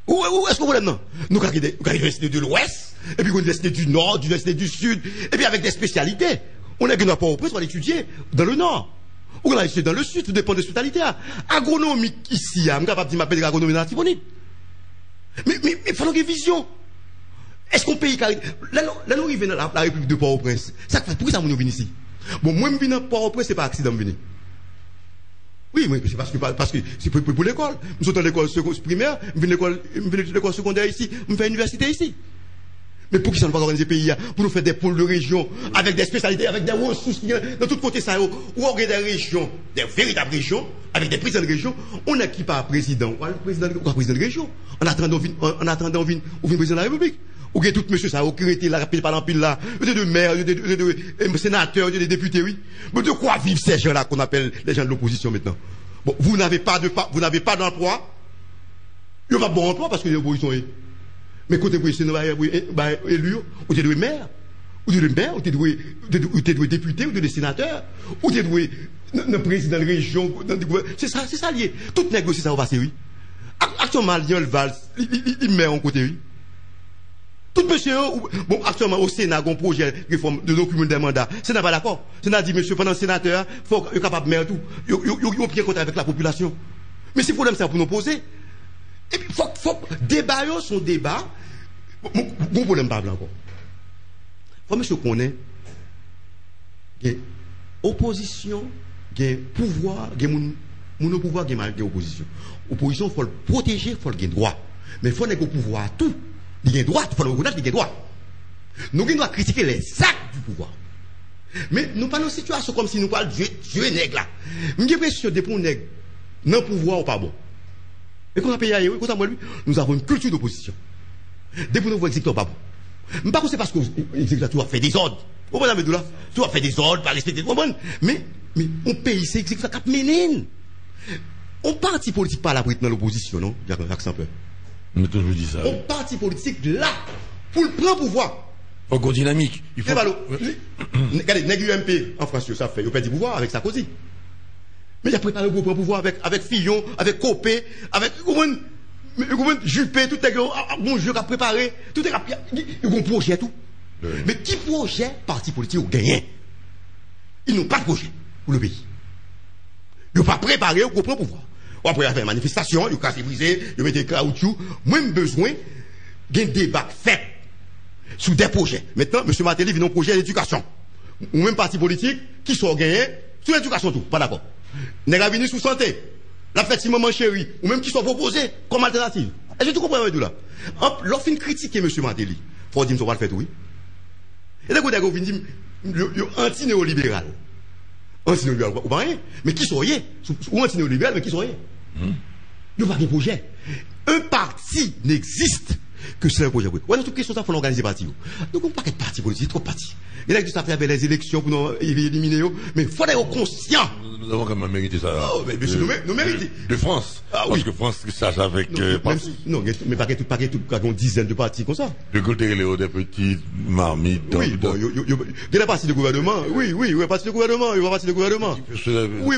Où est-ce qu'on voit là-dedans? Nous avons l'université de l'Ouest, et puis l'université du Nord, l'université du Sud, et puis avec des spécialités. On est que n'a pas au prix, on va l'étudier dans le Nord. Ou on va l'étudier dans le Sud, tout dépend des spécialités. Agronomie ici, je suis capable de m'appeler agronomie dans la Tibonite. Mais il faut une vision. Est-ce qu'on paye carré? Là, nous arrivons dans la République de Port-au-Prince. Ça fait pourquoi ça nous vient ici? Bon, moi, je viens dans Port-au-Prince, c'est pas accident de venir. Oui, c'est parce que c'est pour l'école. Je suis dans l'école primaire, je viens de l'école secondaire ici, je fais l'université ici. Mais pour qui ça ne va pas organiser le pays, pour nous faire des pôles de région, avec des spécialités, avec des ressources, dans tous côtés, ça, où on a des régions, des véritables régions, avec des présidents de région, on n'a qui pas président, ou président de région, en attendant de venir président de la République. Ou que tout monsieur ça, qui était là, par l'empile là, de maire, de sénateur, de député, oui. Mais de quoi vivent ces gens-là qu'on appelle les gens de l'opposition maintenant? Bon, vous n'avez pas d'emploi. Il n'y a pas bon emploi parce que l'opposition est. Mais quand vous êtes élu, ou tu es maire, ou tu es maire, ou tu es député, ou tu es sénateur, ou tu es président de région, c'est ça lié. Tout négocier ça va passer, oui. Actuellement, il y a le Val, il met en côté, oui. Tout monsieur, bon, actuellement, au Sénat, il y a un projet de réforme de document des mandats. C'est pas d'accord. C'est n'a dit, monsieur, pendant le sénateur, il faut être capable de mettre tout. Il faut bien compter avec la population. Mais c'est problème, c'est pour nous poser. Et puis, faut débat, son débat. Bon problème, pas encore. Faut monsieur connaît, il y a opposition, il y a pouvoir, il y a mon pouvoir, il y a opposition. Opposition, il faut le protéger, il faut le droit. Mais il faut le pouvoir tout. Il y a droit, il faut le reconnaître, il y a droit. Nous devons critiquer les actes du pouvoir. Mais nous parlons de situation comme si nous parlions de Dieu nègre là. Nous avons l'impression de pour nègre, non pouvoir ou pas bon. Et quand on a payé ailleurs, nous avons une culture d'opposition. Dès que nous voyons exécuter pas bon. Mais pas que c'est parce que l'exécuteur a fait des ordres. Vous comprenez, Médoula? Tu as fait des ordres, pas respecter. Mais on paye, c'est l'exécuteur qui a mené. On parti politique pas à l'abri dans l'opposition, non? Il y a un accent peu. Mais toujours dit ça. Un parti politique là, pour le prendre pouvoir. Encore dynamique. Il faut. Regardez, l'UMP en France, ça fait. Il perd du pouvoir avec Sarkozy. Mais il a préparé pour prendre pouvoir avec Fillon, avec Copé, avec Juppé, tout est bon jeu qu'a préparé, tout est il y a un projet tout. Mais qui projet parti politique ou gagné? Ils n'ont pas de projet pour le pays. Ils n'ont pas préparé pour prendre pouvoir. Ou après, il y a fait une manifestation, il y a cassé brisé, il y a mis des caoutchouc. Moi, j'ai besoin d'un débat fait sur des projets. Maintenant, M. Martelly vient un projet d'éducation. Ou même parti politique qui sont gagnés sur l'éducation tout. Pas d'accord. N'est pas venu sous santé. La fête si maman chérie. Ou même qui sont proposés comme alternative. Est-ce que tu comprends tout là? Lorsqu'on critiquer M. Martelly, il faut dire que ça va le faire, oui. Et là, quand on dit anti-néolibéral. Anti-néolibéral, ou pas rien. Mais qui sont rien? Ou anti-néolibéral, mais qui sont rien? Il n'y a pas de projet. Un parti n'existe que c'est un projet. Ouais, dans toute question, ça, faut organiser parti. Donc, on pas qu'être parti politique, trop parti. Il y a qui ça fait avec les élections pour nous éliminer, mais il faut être conscient. Nous avons quand même mérité ça. Oh, mais monsieur, nous méritons. De France. Ah, parce oui. que France, ça, avec, non, mais pas tout, une dizaine de partis comme ça. De côté, Léo, des petites marmites. Oui, bon, il y a la partie du gouvernement. Oui, partie du gouvernement, il va partie du gouvernement. Oui.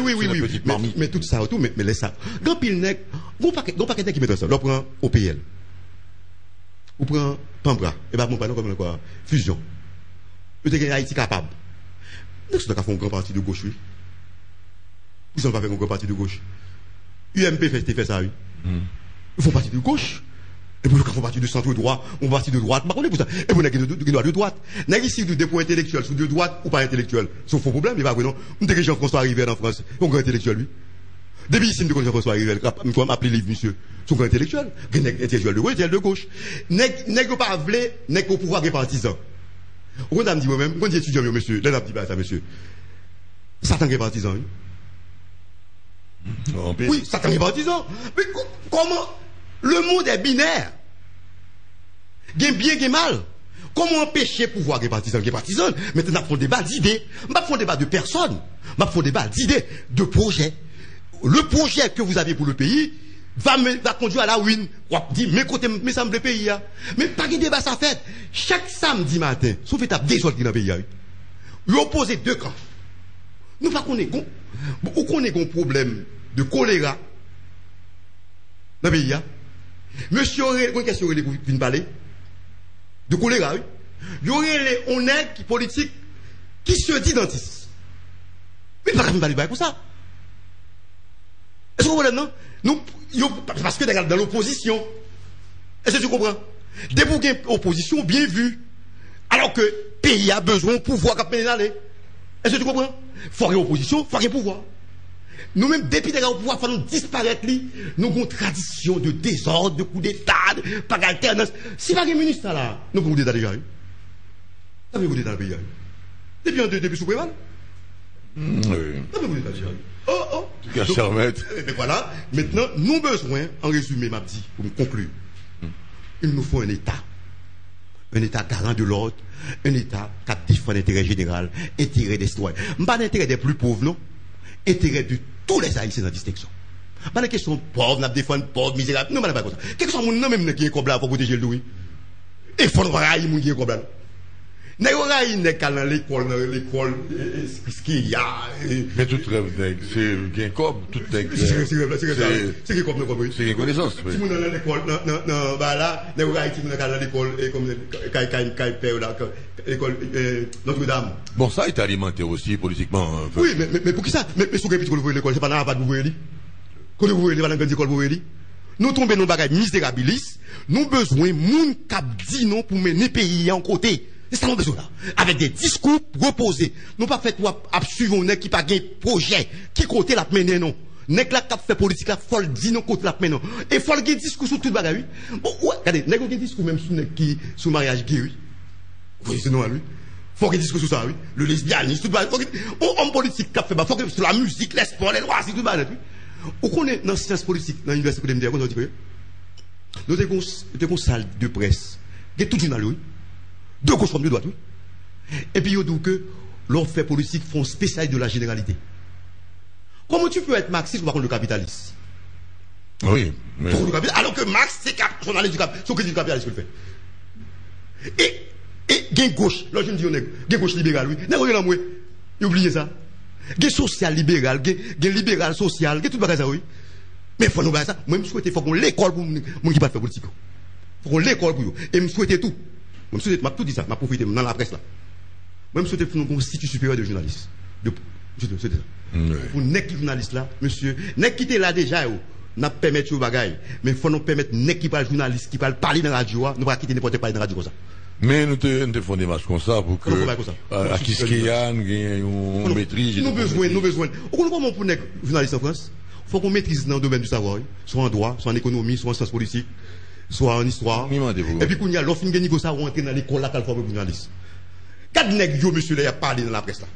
Mais tout ça, tout, mais laisse ça. Quand pile nèg, gon paquet qui met ça. L'on prend OPL. On prend Pambra. Et ben, mon pas comme quoi, fusion. Peut-être que Haïti capable. Nous sommes fait un grand parti de gauche, oui. Ils sont pas fait un grand parti de gauche. UMP fait ça, oui. Ils font partie de gauche. Et pour nous, font partie du centre droit, on partie de droite. Pour ça. Et pour nous, de droite. N'est-ce ici, des points intellectuels, sous de droite ou pas intellectuel. C'est un faux problème, mais pas vrai, non. Nous, dès que Jean-François arrivé en France, un grand intellectuel, lui. Depuis ici, nous, Jean-François arrivé, nous avons appelé livre, monsieur. C'est un grand intellectuel. Intellectuel de gauche, intellectuel de gauche. N'est-ce pas vrai, n'est-ce qu'au pouvoir des partisans. On a dit moi-même, quand j'ai étudié, monsieur, là, on a dit ça, monsieur. Satan est partisan, oui. Oui, Satan est partisan. Mais comment le monde est binaire? Gain bien, gain mal. Comment empêcher pouvoir des partisans, des partisans? Maintenant, on fait un débat d'idées. On va faire un débat de personnes. On va faire un débat d'idées, de projets. Le projet que vous avez pour le pays va conduire à la ruine. On dit, mais côté, mais ça me le pays, mais pas de débat ça fait. Chaque samedi matin, sauf étape désordre dans le pays, vous opposez deux camps. Nous pas qu'on est un problème de choléra dans le pays. Monsieur aurait une question pour venir parler de choléra, oui. Il y aurait les honnêtes politiques qui se disent dentistes. Mais pas venir parler pour ça. Est-ce que vous comprenez, non? Nous, parce que dans l'opposition, est-ce que tu comprends? Des bouquins opposition bien vus, alors que le pays a besoin de pouvoir quand même aller. Est-ce que tu comprends? Faut qu'il y ait opposition, faut qu'il y ait pouvoir. Nous-mêmes, depuis que nous pouvoir faire nous disparaître, nous avons une tradition de désordre, de coup d'état, pas d'alternance. Si pas de ministre là, nous avons coup d'état déjà. Nous avons coup d'état dans le pays. Depuis sous-préval. Oui. Nous avons coup d'état déjà. Oh. Tu caches remettre. Mais voilà. Maintenant, nous avons besoin, en résumé, m'a dit, pour me conclure, il nous faut un État. Un État garant de l'ordre, un État qui défend l'intérêt général, intérêt des citoyens. Pas l'intérêt des plus pauvres, non. Intérêt de tous les Haïtiens sans distinction. Pas la question pauvre, n'a défendre pauvre, misérable. Non, pas comme ça. Quelque chose, mon nom même qui est comme là pour protéger le louis. Et faut nous railler, mon qui est comme là. N'est pas n'est qu'à l'école, ce qu'il y a. Mais tout rêve, c'est bien comme, tout est. C'est qui comme nous, c'est une connaissance. Si vous allez à l'école, non, bah là, n'est pas Haïti, vous allez à l'école, et comme, l'école, Notre-Dame. Bon, ça est alimenté aussi politiquement. Oui, mais pour qui ça? Mais si vous avez dit l'école, c'est pas dans la de vous voyez. Quand vous voyez, pas dans la école, vous voyez. Nous tombons dans le bagage misérabilis, nous besoin moun cap dit non pour mener le pays en côté. C'est ça nous besoin là. Avec des discours reposés. Nous pas fait suivre un qui pas gain projet, qui côté la mener non. Nèg la cap fait politique la folle dit non côté la mener non. Et faut gain discours sur tout bagage oui. Bon ouais, regardez, nèg gain discours même sur qui sur mariage gay oui. Vous voyez non lui. Faut gain discours sur ça oui. Le lesbianisme tout bagage. Homme politique cap fait faut que sur la musique, les sports, les lois, c'est tout bagage oui. Ou qu'on est dans sciences politiques dans l'université de MDR qu'on dit que nous avons une salle de presse. Il y a tout journal oui. De gauche comme de droite, oui. Et puis, il dit que l'on fait politique font spécial de la généralité. Comment tu peux être marxiste ou par contre le capitaliste? Oui. Mais... Alors que Marx, c'est journaliste du capitaliste, c'est du capitaliste qu'il fait. Et, gain gauche, là je me dis, on est, gain gauche libéral, oui. N'est-ce pas, il oubliez ça. Gain social libéral, gain libéral social, gain tout le bagage, oui. Mais il faut nous faire ça. Moi, je souhaite, il faut qu'on l'école pour moi qui pas faire politique. Il faut qu'on l'école pour eux. Et je souhaite tout. Je souhaite, tout dit ça, je profité dans la presse là. Moi, je souhaite pour nous institut supérieur de journalistes. Je souhaite ça. Pour les journalistes là, monsieur, n'est qui était là déjà, n'a pas permettre au bagaille. Mais il faut nous permettre, n'est qui parle journaliste, qui parle parler dans la radio, nous pas quitter n'importe quoi dans la radio comme ça. Mais nous te faisons des marches comme ça pour que, à Kiskeyan, on maîtrise. Nous besoin. Comment pour les journalistes en France? Il faut qu'on maîtrise dans le domaine du savoir, soit en droit, soit en économie, soit en sciences politiques, soit en histoire. Et puis, quand il y a l'offre de négocier, on entre dans l'école là, qu'elle forme pour journaliste. Quatre nègres, monsieur, là, il a parlé dans la presse là.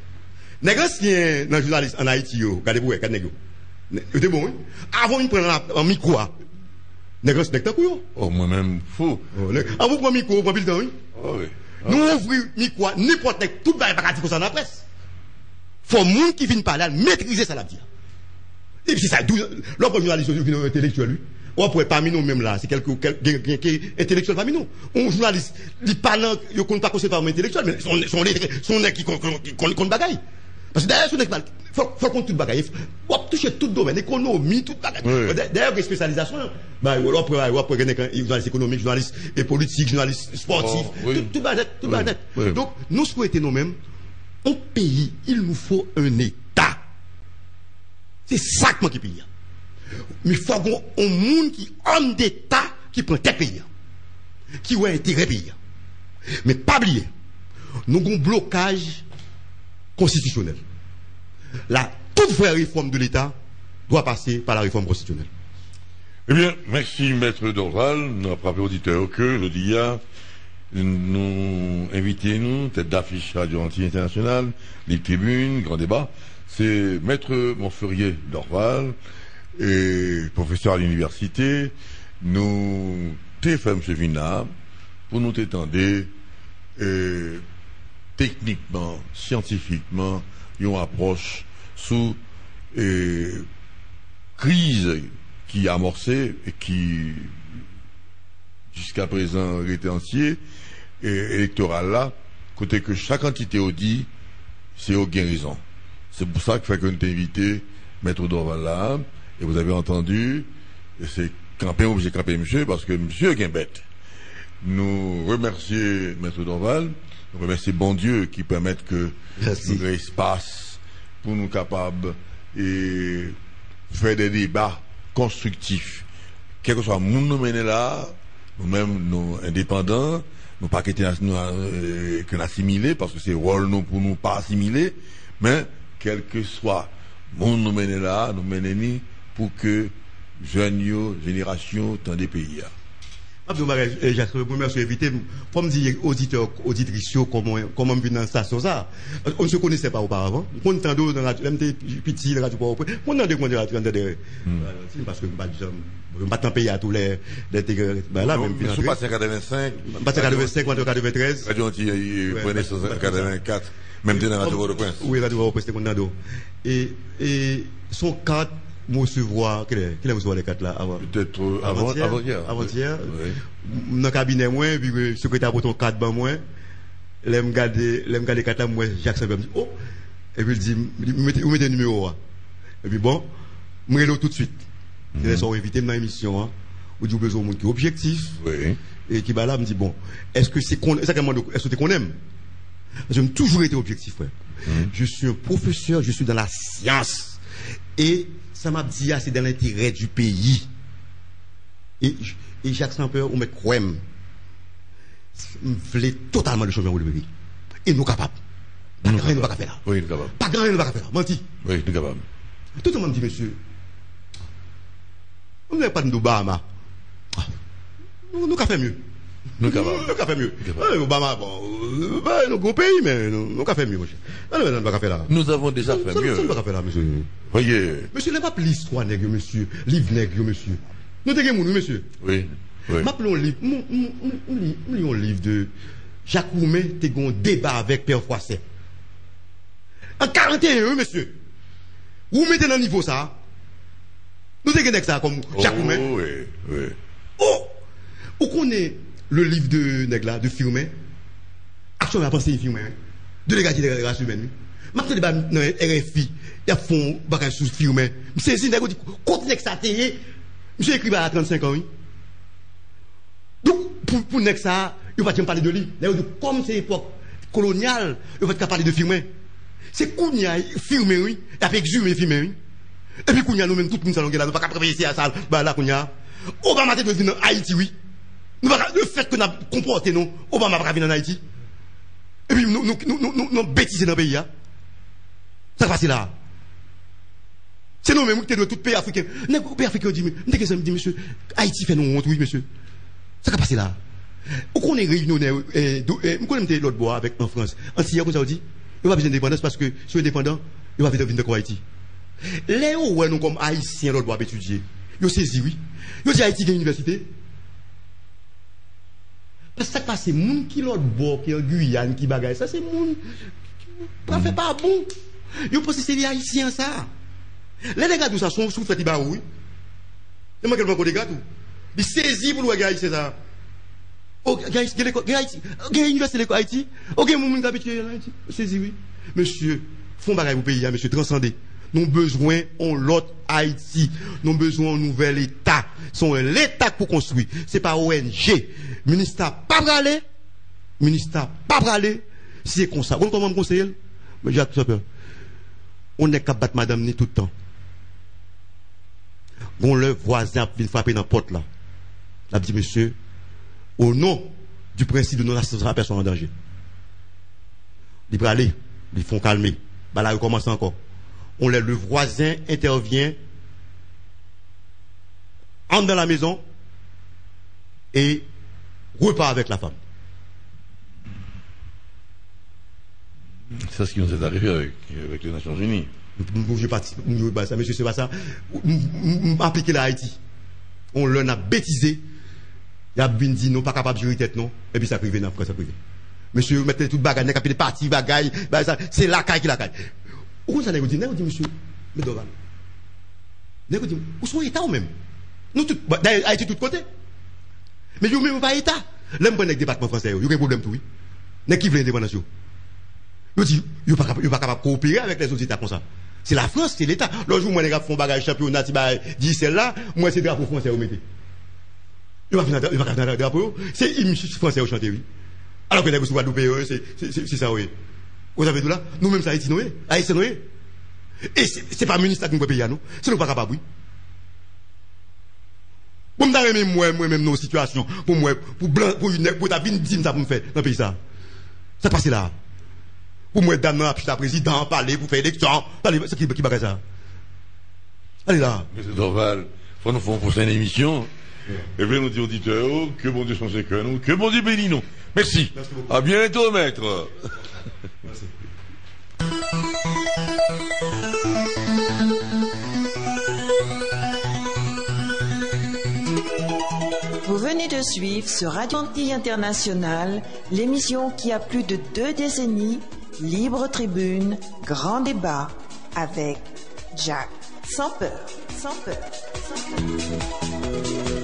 Nègres, anciens, dans le journaliste en Haïti, regardez-vous, quatre nègres. C'était bon, oui. Avant, ils prennent un micro, Nègre, c'est nègre couillon. Oh, moi-même, fou. Ah, vous prenez micro, vous prenez le temps, oui? Oh, oui. Nous ouvrons micro, n'importe quel, tout le monde pas dit comme ça dans la presse. Faut monde qui vient parler, maîtriser ça la dire. Et puis c'est ça, l'autre journaliste qui est intellectuel, lui. On pourrait parmi nous même là, c'est quelqu'un qui est intellectuel parmi nous. Un journaliste, il parle, il ne compte pas concevoir un intellectuel, mais son nez qui compte bagaille. Parce que derrière son nez, il faut compte tout bagaille. Il faut toucher tout domaine, économie, tout bagaille. D'ailleurs, les spécialisations, on peut journaliste économique, journaliste politique, journaliste sportif, tout bagaille. Donc, nous souhaitons nous-mêmes, un pays, il nous faut un État. C'est ça qui paye. Mais il faut un monde qui homme d'État qui prend tes pays, qui a intérêt pays. Mais pas oublier, nous avons un blocage constitutionnel. La toute vraie réforme de l'État doit passer par la réforme constitutionnelle. Eh bien, merci Maître Dorval. Nous avons rappelé aux auditeurs que le dia nous invitons, tête d'affiche Radio Anti-Internationale, les tribunes, grand débat. C'est Maître Montferier Dorval, et professeur à l'université. Nous TFM M. Vina pour nous t'étendre techniquement, scientifiquement, une approche sous crise qui a amorcé et qui jusqu'à présent était entier électoral là, côté que chaque entité a dit c'est au guérison. C'est pour ça que fait que nous invité Maître Dorval là, et vous avez entendu, c'est camper obligé de camper monsieur, parce que monsieur est bête. Nous remercions Maître Dorval, nous remercions bon Dieu qui permet que nous ayons espace pour nous capables et faire des débats constructifs. Quel que soit le monde nous mener là, nous-mêmes, nous indépendants, nous pas qu'être assimilés, parce que c'est rôle nous pour nous pas assimiler, mais quel que soit le monde nous mener là, nous mener pour que jeunes génération dans des pays. Jacques, je suis invité pour me dire auditeurs, auditrices, comment venir dans la station ça. On ne se connaissait pas auparavant. On entendait dans la petit radio pour on entendait qu'on était parce que je pas tant payer à tous les là même je suis passé en 85, passé en 85, en 93. Radio Anti prenait en 84, même dans Radio Port-au-Prince. Oui, Radio Port-au-Prince c'était qu'on et son cadre recevoir quel est recevoir les 4 là avant peut-être avant-hier dans le cabinet moi puis secrétaire pour ton 4 ban moi l'aime garder 4 là moi Jacques Saint me dit oh et puis il dit vous mettez numéro et puis bon moi tout de suite ils sont invités dans l'émission hein ou du besoin monde qui objectif et qui là me dit bon est-ce que c'est qu'on est-ce que qu'on aime j'ai toujours été objectif frère je suis un professeur je suis dans la science et ça m'a dit, c'est dans l'intérêt du pays. Et Jacques Saint-Peur, on met quoi même. On voulait totalement le changement du pays. Et nous capables. Pas grand chose nous pas faire là. Oui, nous capables. Pas grand chose nous pas faire là. Menti. Oui, nous capables. Tout le monde dit, monsieur, on n'est pas de Obama. Nous avons fait mieux. Nous avons fait mieux. Obama, bon, nous gros pays, mais nous avons fait mieux, monsieur. Nous avons déjà fait mieux. Nous avons fait là, monsieur. Voyez. Monsieur, n'est pas l'histoire, nègre, monsieur. Livre nègre, monsieur. Nous avons monsieur. Oui. M'appelons livre. Nous lisons un livre de Jacques Roumet, t'es un débat avec Père Froisset. En 41, monsieur. Vous mettez dans le niveau ça. Nous avons ça comme Jacques Roumet. Oui. Oh! Vous connaissez le livre de Negla, de Firmin? Action à penser Firmin. De l'égalité des races humaines. Maintenant, dans RFI, il y a fond, bagage sous Firmin. C'est si, dit, contre ça, monsieur écrit à 35 ans, oui. Donc, pour Nexa, il va pas parler de lui. Comme c'est l'époque coloniale, il va pas parler de Firmin. C'est Kounia, Firmin, oui. Il a fait exhumer Firmin, oui. Et puis Kounia, nous-mêmes, tout le monde, là, nous pas préparer ici à ça, là, Kounia. Obama est devenu en Haïti, oui. Le fait que nous avons comporté, nous, Obama va venir en Haïti. Et puis, nous bêtises dans le pays, hein. Ça passe là. C'est nous-mêmes qui sommes tout pays africain. Les pays africains disent, monsieur, Haïti fait nous honte, oui, monsieur. Ça passe là. Où qu'on est réunion, où qu'on est l'autre bois avec en France. En Syrie, comme ça, on dit, il va besoin d'indépendance parce que si on est indépendant, il va venir de Haïti. Les où nous, comme Haïtiens, l'autre bois étudier. Yo saisi, oui. Yo dit Haïti a une université. Parce que ça passe, c'est moun qui l'autre bord, qui est en Guyane, qui bagaille. Ça, c'est moun. Ça fait pas bon. Yo pense que c'est les Haïtiens, ça. Les gars, tout ça, sont sous fait, oui. Et moi, quel des gars, tout. Ils saisissent pour le Haïti, c'est ça. Oh, Haïti, université de Haïti. Ok, moun qui habitué à Haïti. Saisi, oui. Monsieur, font bagaille pour pays, monsieur, transcendé. Nous avons besoin de l'autre Haïti. Nous avons besoin d'un nouvel État. C'est l'État pour construire. Ce n'est pas ONG. Ministère pas bralé. Ministère pas bralé. Si c'est comme ça. Vous comment me conseiller? Mais j'ai tout peur. On est capable de battre madame ni tout le temps. On le voisin vient frapper dans la porte là. Il a dit, monsieur, au nom du principe de non-assistance à la personne en danger. Ils bralé. Ils font calmer. Bah là, ils commencent encore. Le voisin intervient, entre dans la maison et repart avec la femme. C'est ce qui nous est arrivé avec les Nations Unies. Monsieur, c'est pas ça. Appliquer la Haïti. On l'a bêtisé. Il a bien dit non, pas capable de gérer tête, non. Et puis ça privé, non, ça privé. Monsieur, mettez toute bagaille, n'a capité parti, bagaille, c'est la caille qui la caille. Où ça n'est pas dit, monsieur, mais Doval. N'est pas dit, où sont les États ou même? Nous, tout, Haïti, tout côté. Mais vous même pas État. L'aime pas le département français, il y a un problème tout, oui. N'est qui veut l'indépendance, vous dit, il pas capable de coopérer avec les autres États comme ça. C'est la France, c'est l'État. Le jour où les gars font bagage championnat, dit celle-là, moi c'est drapeau français au métier. Il va faire un drapeau, c'est hymne français au chanter, oui. Alors que les gars sont Guadeloupe, c'est ça, oui. Vous avez tout là? Nous-mêmes, ça Haïti, Noé. Haïti, Noé. Et c'est pas le ministre qui nous peut payer, non? C'est nous pas capable, oui. Pour me donner moi-même nos situations, pour moi, pour ta vie, ça pour me faire dans le pays, ça. Ça passe là. Pour moi, dame, la président, parler, pour faire élection, parler, c'est qui bagaille ça? Allez là. Monsieur Dorval, faut nous faire une émission. Et bien, nous dit auditeurs, que bon Dieu songe que nous, que bon Dieu bénisse nous. Merci. Merci beaucoup. À bientôt, maître. Merci. Vous venez de suivre sur Radio Antilles International l'émission qui a plus de 2 décennies, Libre Tribune, Grand Débat, avec Jack. Sans peur, sans peur, sans peur.